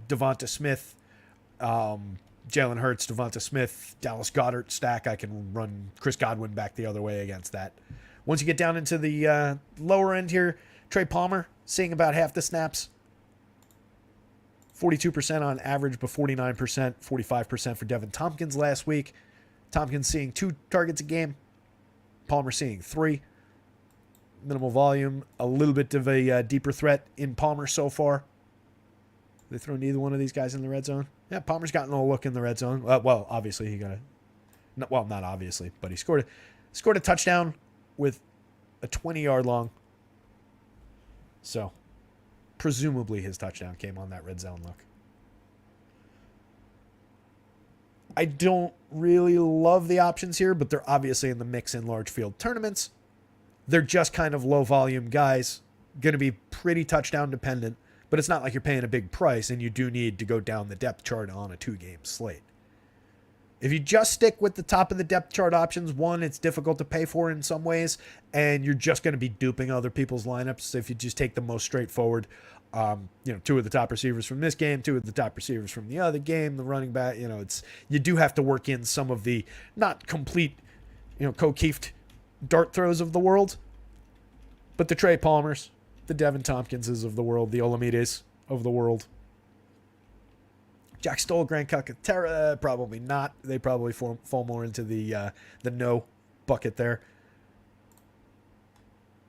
Devonta Smith, Jalen Hurts, Devonta Smith, Dallas Goedert stack. I can run Chris Godwin back the other way against that. Once you get down into the lower end here, Trey Palmer seeing about half the snaps. 42% on average, but 49%, 45% for Devin Tompkins last week. Tompkins seeing 2 targets a game. Palmer seeing 3. Minimal volume, a little bit of a deeper threat in Palmer so far. They throw neither one of these guys in the red zone. Yeah, Palmer's gotten a look in the red zone. Well, obviously he got not obviously, but he scored a touchdown with a 20-yard long. So, presumably his touchdown came on that red zone look. I don't really love the options here, but they're obviously in the mix in large field tournaments. They're just kind of low volume guys, going to be pretty touchdown dependent. But it's not like you're paying a big price, and you do need to go down the depth chart on a 2-game slate. If you just stick with the top of the depth chart options, one, it's difficult to pay for in some ways, and you're just going to be duping other people's lineups if you just take the most straightforward, 2 of the top receivers from this game, 2 of the top receivers from the other game, the running back, you do have to work in some of the not complete, Kokeeft dart throws of the world, but the Trey Palmers, the Devin Tompkinses of the world, the Olamides of the world. Jack Stoll, Grant Calcaterra, probably not. They probably fall more into the no bucket there.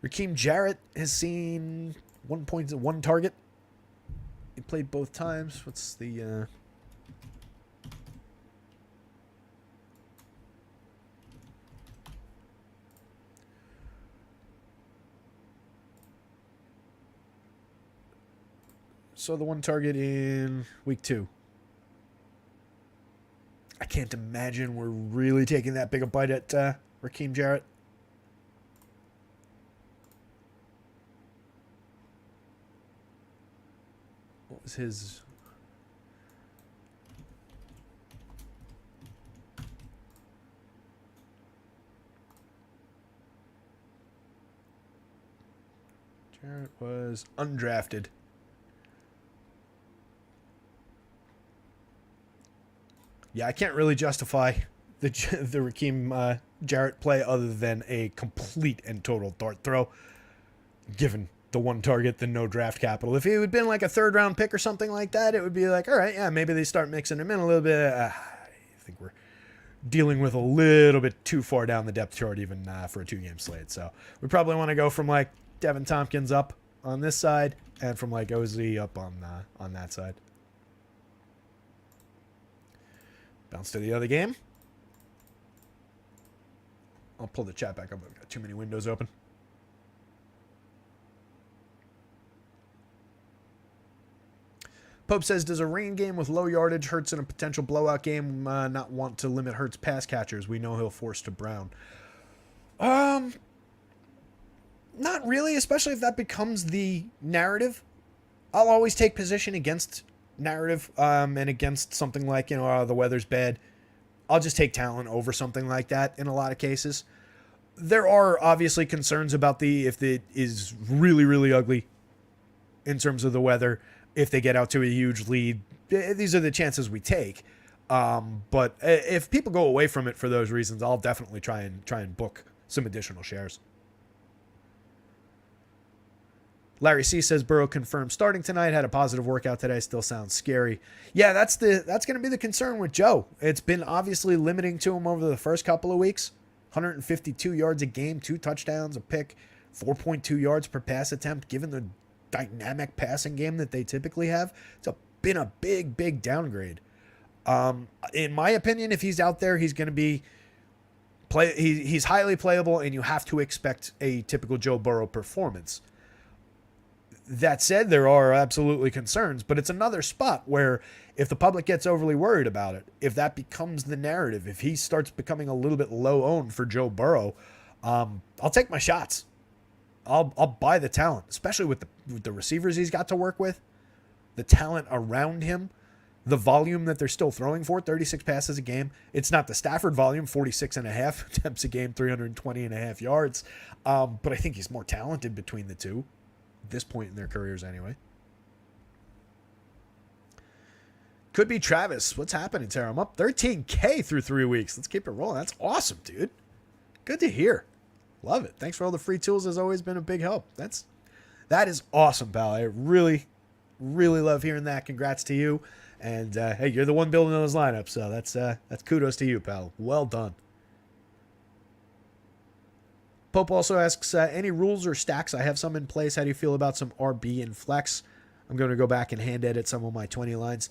Raheem Jarrett has seen 1 target. He played both times. What's the... So the 1 target in week 2. I can't imagine we're really taking that big a bite at Raheem Jarrett. What was his... Jarrett was undrafted. Yeah, I can't really justify the Raheem Jarrett play other than a complete and total dart throw, given the 1 target, the no draft capital. If it had been like a 3rd-round pick or something like that, it would be like, all right, yeah, maybe they start mixing him in a little bit. I think we're dealing with a little bit too far down the depth chart even for a 2-game slate. So we probably want to go from like Devin Tompkins up on this side and from like OZ up on that side. Bounce to the other game. I'll pull the chat back up. I've got too many windows open. Pope says, does a rain game with low yardage Hurts in a potential blowout game not want to limit Hurts pass catchers? We know he'll force to Brown. Not really, especially if that becomes the narrative. I'll always take position against narrative and against something like, the weather's bad. I'll just take talent over something like that in a lot of cases. there are obviously concerns about if it is really, really ugly in terms of the weather. If they get out to a huge lead, these are the chances we take. But if people go away from it for those reasons, I'll definitely try and book some additional shares. Larry C says Burrow confirmed starting tonight, had a positive workout today, still sounds scary. Yeah, that's going to be the concern with Joe. It's been obviously limiting to him over the first couple of weeks. 152 yards a game, 2 touchdowns, a pick, 4.2 yards per pass attempt. Given the dynamic passing game that they typically have, it's been a big, big downgrade. In my opinion, if he's out there, he's going to be he's highly playable, and you have to expect a typical Joe Burrow performance. That said, there are absolutely concerns, but it's another spot where if the public gets overly worried about it, if that becomes the narrative, if he starts becoming a little bit low owned for Joe Burrow, I'll take my shots. I'll buy the talent, especially with the receivers he's got to work with, the talent around him, the volume that they're still throwing for, 36 passes a game. It's not the Stafford volume, 46 and a half attempts a game, 320 and a half yards. But I think he's more talented between the two. This point in their careers anyway. Could be Travis. What's happening, Tara? I'm up 13K through 3 weeks. Let's keep it rolling. That's awesome, dude. Good to hear. Love it. Thanks for all the free tools. Has always been a big help. That is awesome, pal. I really, really love hearing that. Congrats to you. And hey, you're the one building those lineups, so that's kudos to you, pal. Well done. Pope also asks, any rules or stacks? I have some in place. How do you feel about some RB and flex? I'm going to go back and hand edit some of my 20 lines.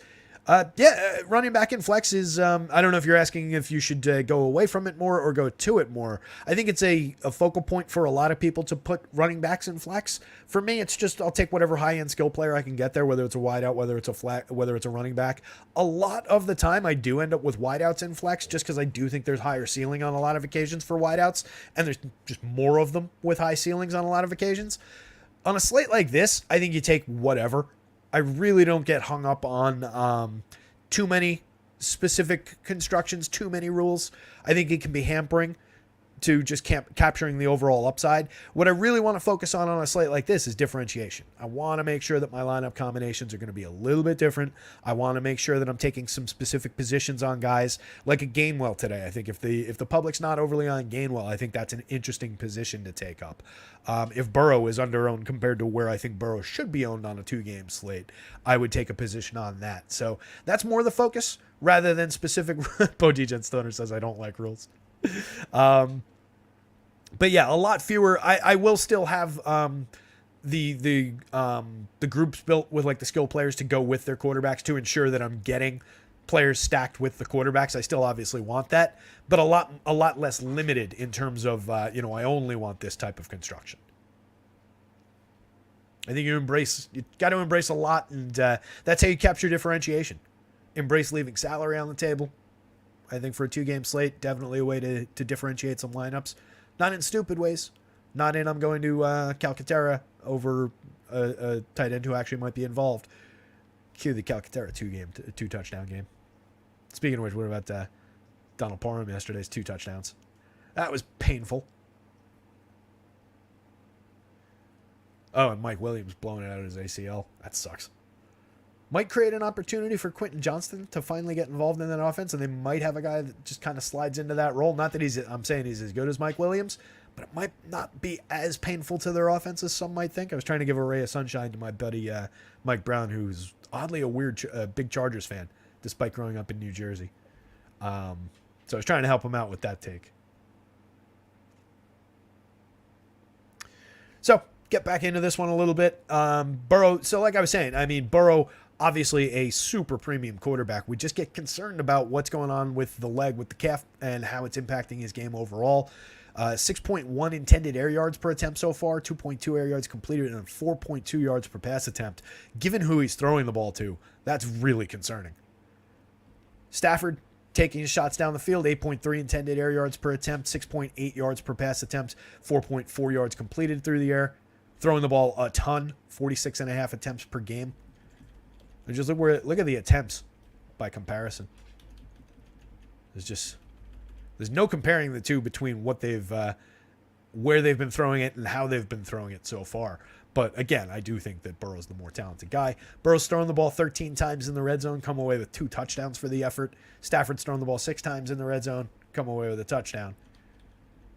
Running back in flex is, I don't know if you're asking if you should go away from it more or go to it more. I think it's a focal point for a lot of people to put running backs in flex. For me, it's just I'll take whatever high-end skill player I can get there, whether it's a wideout, whether it's a flat, whether it's a running back. A lot of the time, I do end up with wideouts in flex just because I do think there's higher ceiling on a lot of occasions for wideouts, and there's just more of them with high ceilings on a lot of occasions. On a slate like this, I think you take whatever. I really don't get hung up on too many specific constructions, too many rules. I think it can be hampering to just capturing the overall upside. What I really want to focus on a slate like this is differentiation. I want to make sure that my lineup combinations are going to be a little bit different. I want to make sure that I'm taking some specific positions on guys like a Gainwell today. I think if the public's not overly on Gainwell, I think that's an interesting position to take up. If Burrow is under-owned compared to where I think Burrow should be owned on a 2-game slate, I would take a position on that. So that's more the focus rather than specific. Bo Degen Stoner says I don't like rules. But yeah, a lot fewer. I will still have the groups built with like the skill players to go with their quarterbacks to ensure that I'm getting players stacked with the quarterbacks. I still obviously want that, but a lot less limited in terms of I only want this type of construction. I think you got to embrace a lot, and that's how you capture differentiation. Embrace leaving salary on the table. I think for a 2-game slate, definitely a way to differentiate some lineups. Not in stupid ways. Not in I'm going to Calcaterra over a tight end who actually might be involved. Cue the Calcaterra 2-touchdown game. Speaking of which, what about Donald Parham yesterday's 2 touchdowns? That was painful. Oh, and Mike Williams blowing it out of his ACL. That sucks. Might create an opportunity for Quentin Johnston to finally get involved in that offense, and they might have a guy that just kind of slides into that role. Not that I'm saying he's as good as Mike Williams, but it might not be as painful to their offense as some might think. I was trying to give a ray of sunshine to my buddy Mike Brown, who's oddly a big Chargers fan, despite growing up in New Jersey. So I was trying to help him out with that take. So get back into this one a little bit. Burrow. So like I was saying, Burrow, obviously a super premium quarterback. We just get concerned about what's going on with the leg, with the calf, and how it's impacting his game overall. 6.1 intended air yards per attempt so far, 2.2 air yards completed, and 4.2 yards per pass attempt. Given who he's throwing the ball to, that's really concerning. Stafford taking his shots down the field, 8.3 intended air yards per attempt, 6.8 yards per pass attempt, 4.4 yards completed through the air. Throwing the ball a ton, 46.5 attempts per game. And just look at the attempts by comparison. There's no comparing the two between what they've where they've been throwing it and how they've been throwing it so far. But again, I do think that Burrow's the more talented guy. Burrow's thrown the ball 13 times in the red zone, come away with 2 touchdowns for the effort. Stafford's thrown the ball 6 times in the red zone, come away with a touchdown.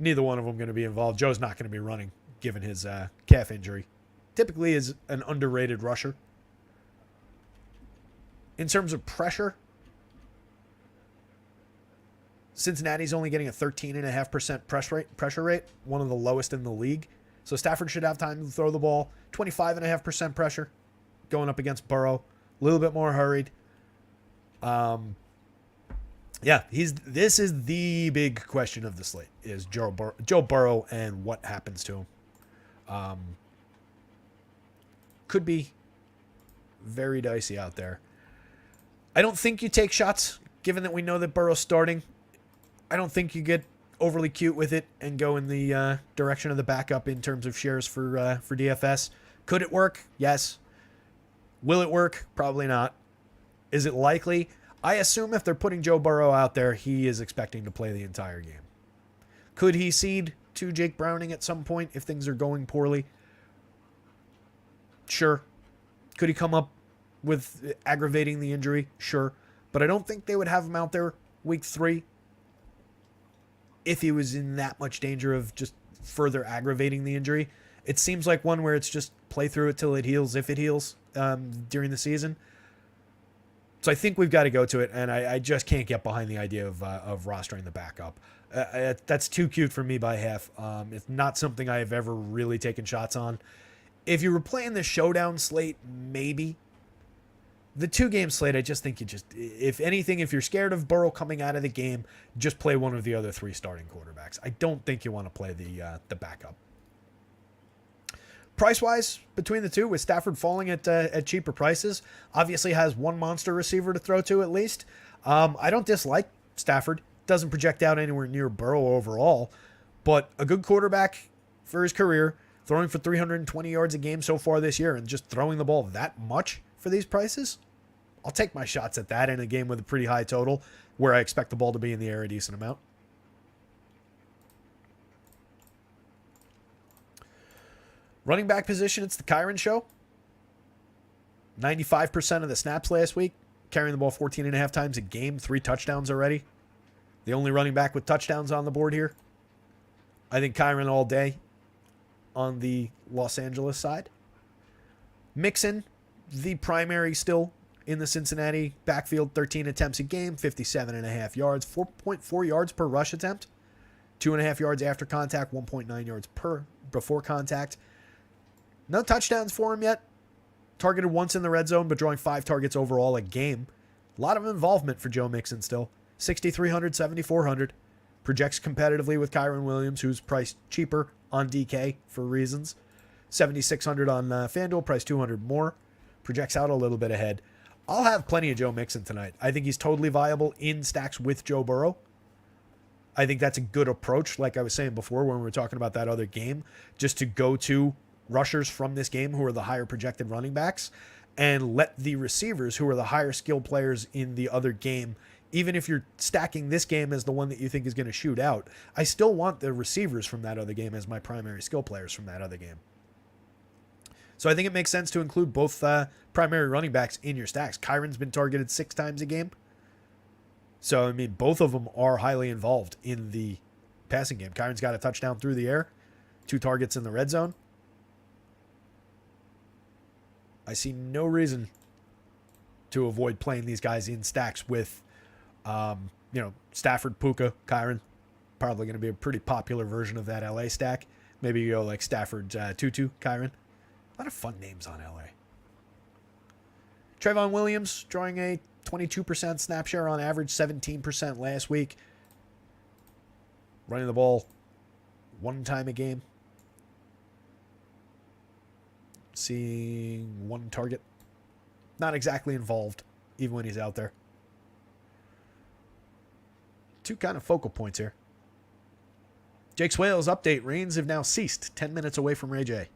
Neither one of them going to be involved. Joe's not going to be running, given his calf injury. Typically is an underrated rusher. In terms of pressure, Cincinnati's only getting a 13.5% pressure rate, one of the lowest in the league. So Stafford should have time to throw the ball. 25.5% pressure going up against Burrow. A little bit more hurried. This is the big question of the slate, is Joe Burrow and what happens to him. Could be very dicey out there. I don't think you take shots, given that we know that Burrow's starting. I don't think you get overly cute with it and go in the direction of the backup in terms of shares for DFS. Could it work? Yes. Will it work? Probably not. Is it likely? I assume if they're putting Joe Burrow out there, he is expecting to play the entire game. Could he cede to Jake Browning at some point if things are going poorly? Sure. Could he come up with aggravating the injury? Sure. But I don't think they would have him out there week 3 if he was in that much danger of just further aggravating the injury. It seems like one where it's just play through it till it heals, if it heals during the season. So I think we've got to go to it, and I just can't get behind the idea of rostering the backup. That's too cute for me by half. It's not something I have ever really taken shots on. If you were playing the showdown slate, maybe. The 2-game slate, I just think if anything, if you're scared of Burrow coming out of the game, just play one of the other 3 starting quarterbacks. I don't think you want to play the backup. Price-wise, between the two, with Stafford falling at cheaper prices, obviously has one monster receiver to throw to at least. I don't dislike Stafford. Doesn't project out anywhere near Burrow overall, but a good quarterback for his career, throwing for 320 yards a game so far this year, and just throwing the ball that much for these prices, I'll take my shots at that in a game with a pretty high total where I expect the ball to be in the air a decent amount. Running back position, it's the Kyren show. 95% of the snaps last week, carrying the ball 14.5 times a game, 3 touchdowns already. The only running back with touchdowns on the board here. I think Kyren all day on the Los Angeles side. Mixon, the primary still in the Cincinnati backfield, 13 attempts a game, 57.5 yards, 4.4 yards per rush attempt, 2.5 yards after contact, 1.9 yards before contact. No touchdowns for him yet. Targeted once in the red zone, but drawing 5 targets overall a game. A lot of involvement for Joe Mixon still. 6,300, 7,400. Projects competitively with Kyren Williams, who's priced cheaper on DK for reasons. 7,600 on FanDuel, priced 200 more. Projects out a little bit ahead. I'll have plenty of Joe Mixon tonight. I think he's totally viable in stacks with Joe Burrow. I think that's a good approach, like I was saying before when we were talking about that other game, just to go to rushers from this game who are the higher projected running backs and let the receivers who are the higher skill players in the other game, even if you're stacking this game as the one that you think is going to shoot out, I still want the receivers from that other game as my primary skill players from that other game. So I think it makes sense to include both primary running backs in your stacks. Kyron's been targeted 6 times a game. So, I mean, both of them are highly involved in the passing game. Kyron's got a touchdown through the air, 2 targets in the red zone. I see no reason to avoid playing these guys in stacks with, Stafford, Puka, Kyren. Probably going to be a pretty popular version of that LA stack. Maybe you go like Stafford, Tutu, Kyren. A lot of fun names on LA. Trayvon Williams drawing a 22% snap share on average, 17% last week. Running the ball 1 time a game. Seeing 1 target. Not exactly involved, even when he's out there. 2 kind of focal points here. Jake Swales update. Rains have now ceased. 10 minutes away from Ray J.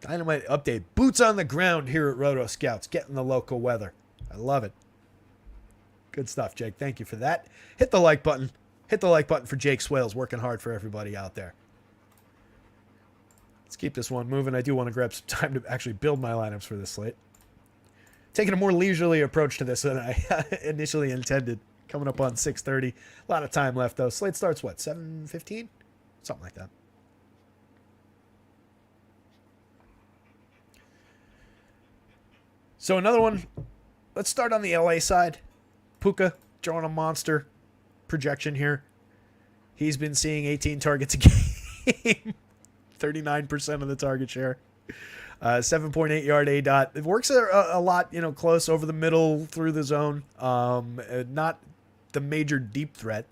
Dynamite update. Boots on the ground here at Roto Scouts. Getting the local weather. I love it. Good stuff, Jake. Thank you for that. Hit the like button. Hit the like button for Jake Swales, working hard for everybody out there. Let's keep this one moving. I do want to grab some time to actually build my lineups for this slate. Taking a more leisurely approach to this than I initially intended. Coming up on 6:30. A lot of time left, though. Slate starts, what, 7:15? Something like that. So another one. Let's start on the LA side. Puka drawing a monster projection here. He's been seeing 18 targets a game. 39% of the target share. 7.8 yard A dot. It works a lot, close over the middle through the zone. Not the major deep threat.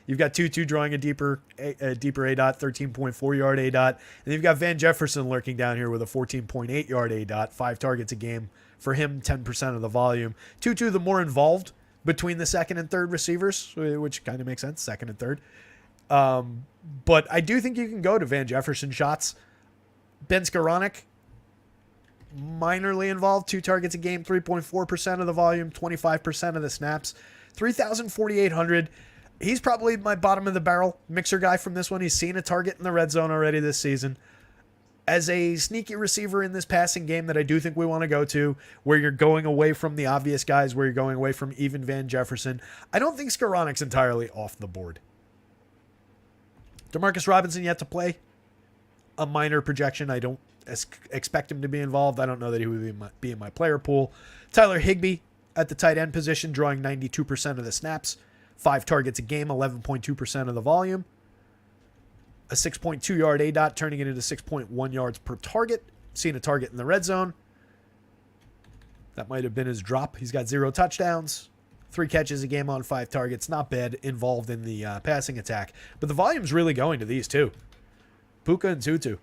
You've got Tutu drawing a deeper A dot, 13.4 yard A dot. And you've got Van Jefferson lurking down here with a 14.8 yard A dot, 5 targets a game. For him, 10% of the volume. Tutu, the more involved between the second and third receivers, which kind of makes sense, second and third. But I do think you can go to Van Jefferson shots. Ben Skoranek, minorly involved, 2 targets a game, 3.4% of the volume, 25% of the snaps, 3,400. He's probably my bottom of the barrel mixer guy from this one. He's seen a target in the red zone already this season. As a sneaky receiver in this passing game that I do think we want to go to, where you're going away from the obvious guys, where you're going away from even Van Jefferson, I don't think Skoranek's entirely off the board. Demarcus Robinson yet to play. A minor projection. I don't expect him to be involved. I don't know that he would be in my player pool. Tyler Higbee at the tight end position, drawing 92% of the snaps. 5 targets a game, 11.2% of the volume. A 6.2 yard A dot, turning it into 6.1 yards per target. Seeing a target in the red zone. That might have been his drop. He's got 0 touchdowns. 3 catches a game on 5 targets. Not bad involved in the passing attack. But the volume's really going to these two. Puka and Tutu.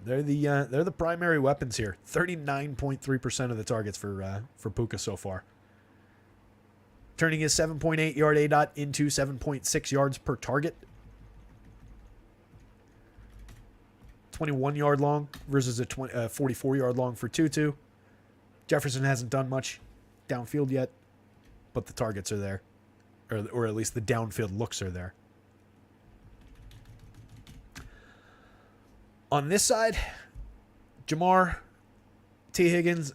They're the primary weapons here. 39.3% of the targets for Puka so far. Turning his 7.8 yard A dot into 7.6 yards per target. 21 yard long versus a 44 yard long for Tutu. Jefferson hasn't done much downfield yet, but the targets are there, or at least the downfield looks are there. On this side, Jamar, T. Higgins,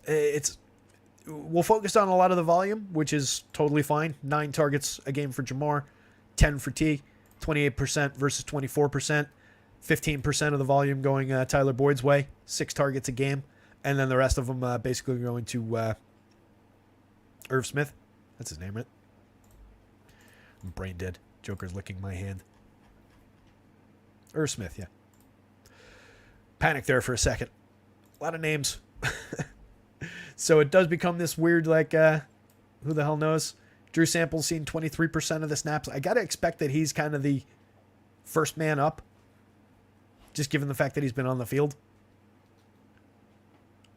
we'll focus on a lot of the volume, which is totally fine. 9 targets a game for Jamar, 10 for T, 28% versus 24%. 15% of the volume going Tyler Boyd's way, 6 targets a game, and then the rest of them basically going to Irv Smith. That's his name, right? I'm brain dead. Joker's licking my hand. Irv Smith, yeah. Panic there for a second. A lot of names. So it does become this weird, who the hell knows? Drew Sample's seen 23% of the snaps. I got to expect that he's kind of the first man up, just given the fact that he's been on the field.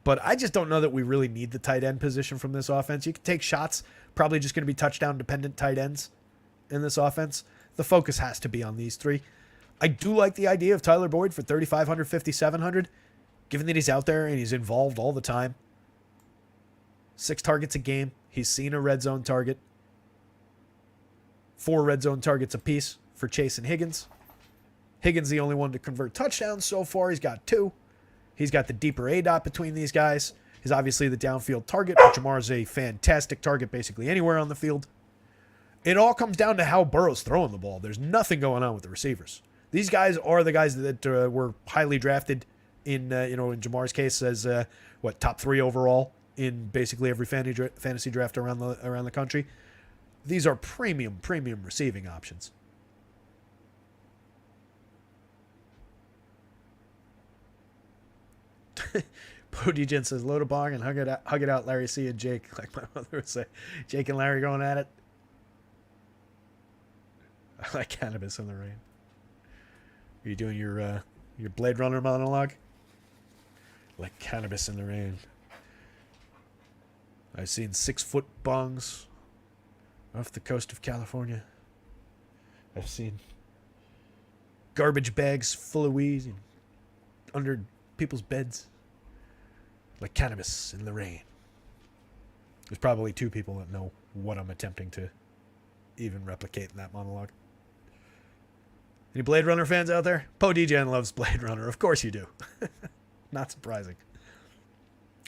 But I just don't know that we really need the tight end position from this offense. You can take shots, probably just going to be touchdown-dependent tight ends in this offense. The focus has to be on these 3. I do like the idea of Tyler Boyd for 3,500, 5,700, given that he's out there and he's involved all the time. 6 targets a game. He's seen a red zone target. 4 red zone targets apiece for Chase and Higgins. Higgins the only one to convert touchdowns so far. He's got 2. He's got the deeper A dot between these guys. He's obviously the downfield target, but Jamar's a fantastic target basically anywhere on the field. It all comes down to how Burrow's throwing the ball. There's nothing going on with the receivers. These guys are the guys that were highly drafted in Jamar's case as top 3 overall in basically every fantasy draft around the country. These are premium receiving options. Podigen says, load a bong and hug it out, Larry C. and Jake, like my mother would say. Jake and Larry going at it. I like cannabis in the rain. Are you doing your Blade Runner monologue? Like cannabis in the rain. I've seen 6-foot bongs off the coast of California. I've seen garbage bags full of weed under people's beds. Like cannabis in the rain. There's probably 2 people that know what I'm attempting to even replicate in that monologue. Any Blade Runner fans out there? Poe DGen loves Blade Runner. Of course you do. Not surprising.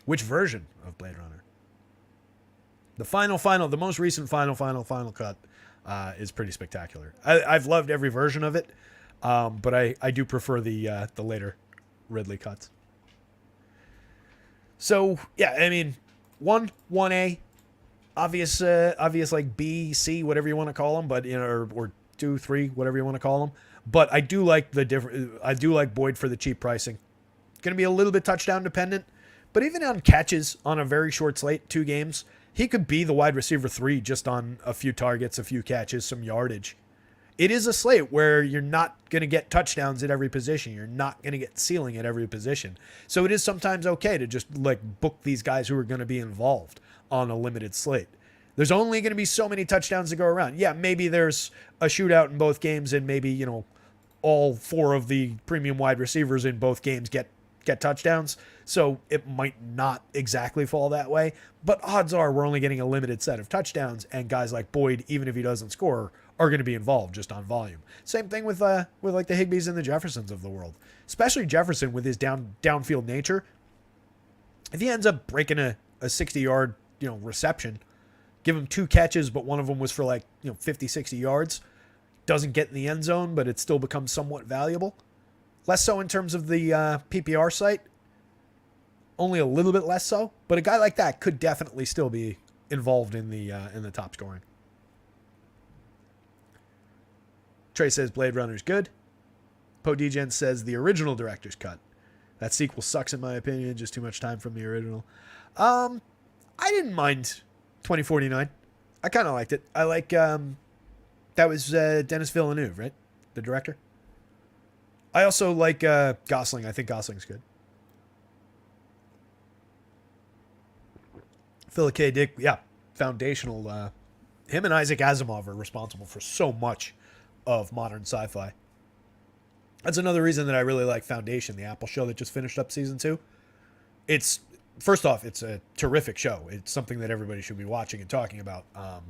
Which version of Blade Runner? The most recent final cut is pretty spectacular. I've loved every version of it, but I do prefer the later Ridley cuts. So yeah, I mean, 1A, obvious like B, C, whatever you want to call them, but or 2, 3, whatever you want to call them. But I do like I do like Boyd for the cheap pricing. Going to be a little bit touchdown dependent, but even on catches on a very short slate, 2 games, he could be the wide receiver 3 just on a few targets, a few catches, some yardage. It is a slate where you're not going to get touchdowns at every position. You're not going to get ceiling at every position. So it is sometimes okay to just like book these guys who are going to be involved on a limited slate. There's only going to be so many touchdowns to go around. Yeah, maybe there's a shootout in both games and maybe, all 4 of the premium wide receivers in both games get touchdowns. So it might not exactly fall that way, but odds are we're only getting a limited set of touchdowns, and guys like Boyd, even if he doesn't score, are going to be involved just on volume. Same thing with like the Higbees and the Jeffersons of the world, especially Jefferson with his downfield nature. If he ends up breaking a 60-yard reception, give him 2 catches, but one of them was for like 50, 60 yards, doesn't get in the end zone, but it still becomes somewhat valuable. Less so in terms of the PPR site. Only a little bit less so. But a guy like that could definitely still be involved in the top scoring. Trey says Blade Runner's good. Poe DGen says the original director's cut. That sequel sucks in my opinion. Just too much time from the original. I didn't mind 2049. I kind of liked it. I like... that was Denis Villeneuve, right? The director. I also like Gosling. I think Gosling's good. Philip K. Dick, yeah, foundational. Him and Isaac Asimov are responsible for so much of modern sci-fi. That's another reason that I really like Foundation, the Apple show that just finished up season 2. It's, first off, it's a terrific show. It's something that everybody should be watching and talking about. I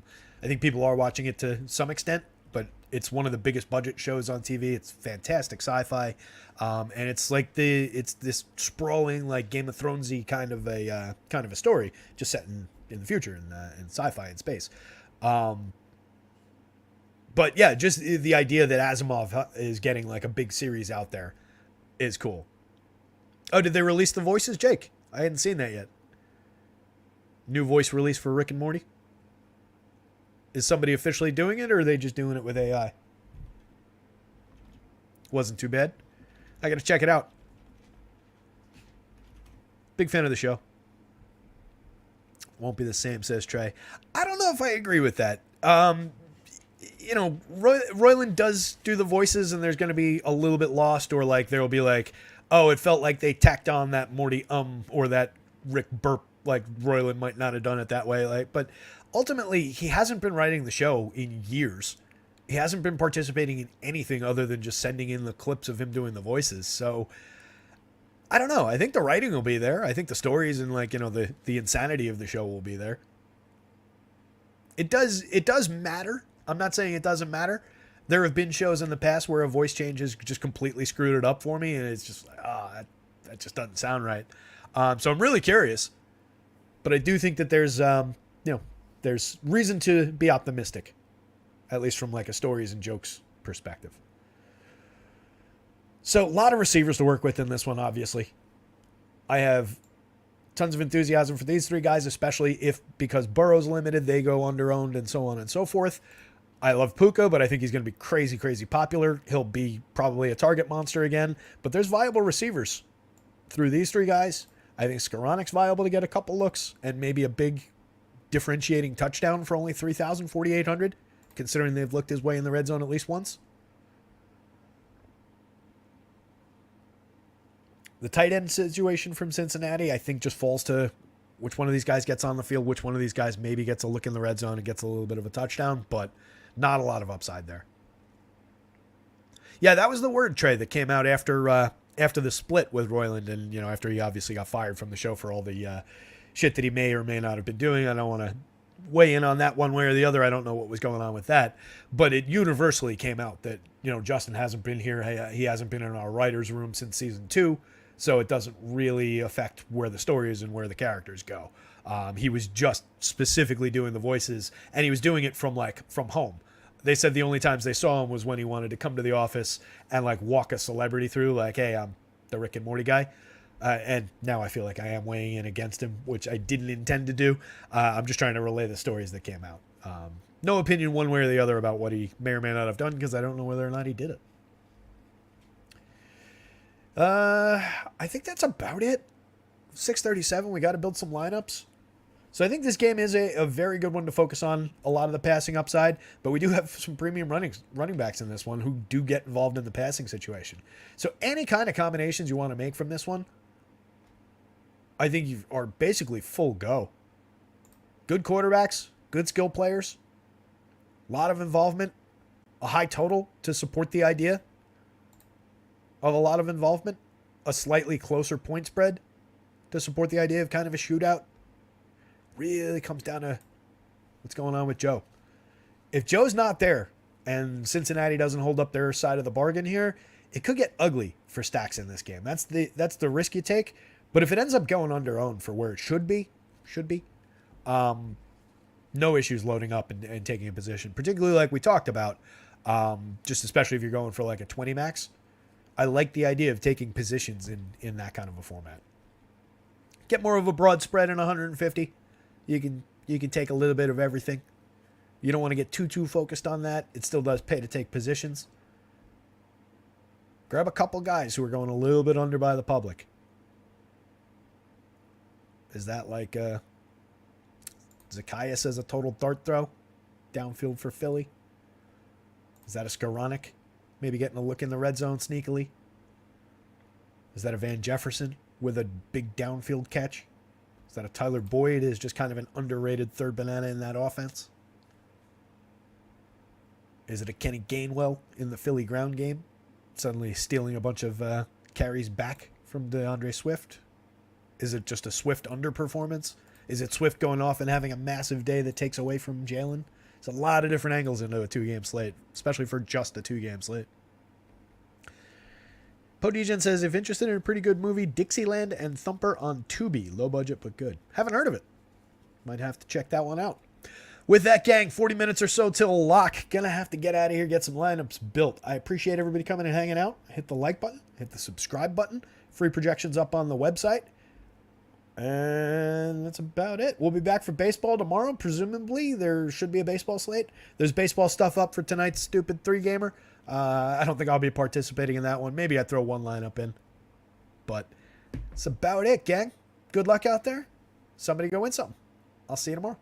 think people are watching it to some extent, but it's one of the biggest budget shows on TV. It's fantastic sci-fi, and it's like it's this sprawling like Game of Thronesy kind of a story, just set in the future in sci-fi and space. But yeah, just the idea that Asimov is getting like a big series out there is cool. Oh, did they release the voices, Jake? I hadn't seen that yet. New voice release for Rick and Morty. Is somebody officially doing it, or are they just doing it with AI? Wasn't too bad. I got to check it out. Big fan of the show. Won't be the same, says Trey. I don't know if I agree with that. Roiland does do the voices, and there's going to be a little bit lost, or like there will be like, oh, it felt like they tacked on that Morty or that Rick burp, like Roiland might not have done it that way, like, but ultimately, he hasn't been writing the show in years. He hasn't been participating in anything other than just sending in the clips of him doing the voices. So, I don't know. I think the writing will be there. I think the stories and the insanity of the show will be there. It does matter. I'm not saying it doesn't matter. There have been shows in the past where a voice change has just completely screwed it up for me, and it's just like, that just doesn't sound right. So I'm really curious. But I do think that there's reason to be optimistic, at least from like a stories and jokes perspective. So a lot of receivers to work with in this one, obviously. I have tons of enthusiasm for these 3 guys, especially if, because Burrow's limited, they go under-owned and so on and so forth. I love Puka, but I think he's going to be crazy, crazy popular. He'll be probably a target monster again. But there's viable receivers through these 3 guys. I think Skoronek's viable to get a couple looks and maybe a big differentiating touchdown for only 3,000, 4,800, considering they've looked his way in the red zone at least once. The tight end situation from Cincinnati, I think, just falls to which one of these guys gets on the field, which one of these guys maybe gets a look in the red zone and gets a little bit of a touchdown, but not a lot of upside there. Yeah, that was the word, Trey, that came out after the split with Roiland, and after he obviously got fired from the show for all the shit that he may or may not have been doing. I don't want to weigh in on that one way or the other. I don't know what was going on with that, but it universally came out that, Justin hasn't been here. He hasn't been in our writer's room since season 2, so it doesn't really affect where the story is and where the characters go. He was just specifically doing the voices, and he was doing it from home. They said the only times they saw him was when he wanted to come to the office and walk a celebrity through, hey, I'm the Rick and Morty guy. And now I feel like I am weighing in against him, which I didn't intend to do. I'm just trying to relay the stories that came out. No opinion one way or the other about what he may or may not have done, because I don't know whether or not he did it. I think that's about it. 637, we got to build some lineups. So I think this game is a very good one to focus on a lot of the passing upside, but we do have some premium running backs in this one who do get involved in the passing situation. So any kind of combinations you want to make from this one, I think you are basically full go. Good quarterbacks, good skill players, a lot of involvement, a high total to support the idea of a lot of involvement, a slightly closer point spread to support the idea of kind of a shootout. Really comes down to what's going on with Joe. If Joe's not there and Cincinnati doesn't hold up their side of the bargain here, it could get ugly for stacks in this game. That's the risk you take. But if it ends up going under owned for where it should be, no issues loading up and taking a position, particularly like we talked about, just especially if you're going for a 20 max. I like the idea of taking positions in that kind of a format. Get more of a broad spread in 150. You can take a little bit of everything. You don't want to get too focused on that. It still does pay to take positions. Grab a couple guys who are going a little bit under by the public. Is that Zacchaeus as a total dart throw downfield for Philly? Is that a Skoranek maybe getting a look in the red zone sneakily? Is that a Van Jefferson with a big downfield catch? Is that a Tyler Boyd is just kind of an underrated third banana in that offense? Is it a Kenny Gainwell in the Philly ground game, suddenly stealing a bunch of carries back from DeAndre Swift? Is it just a Swift underperformance? Is it Swift going off and having a massive day that takes away from Jalen? There's a lot of different angles into a 2-game slate, especially for just a 2-game slate. Podegen says, if interested in a pretty good movie, Dixieland and Thumper on Tubi. Low budget, but good. Haven't heard of it. Might have to check that one out. With that, gang, 40 minutes or so till lock. Gonna have to get out of here, get some lineups built. I appreciate everybody coming and hanging out. Hit the like button. Hit the subscribe button. Free projections up on the website. And that's about it. We'll be back for baseball tomorrow. Presumably, there should be a baseball slate. There's baseball stuff up for tonight's stupid 3-gamer. I don't think I'll be participating in that one. Maybe I'd throw one lineup in. But that's about it, gang. Good luck out there. Somebody go win something. I'll see you tomorrow.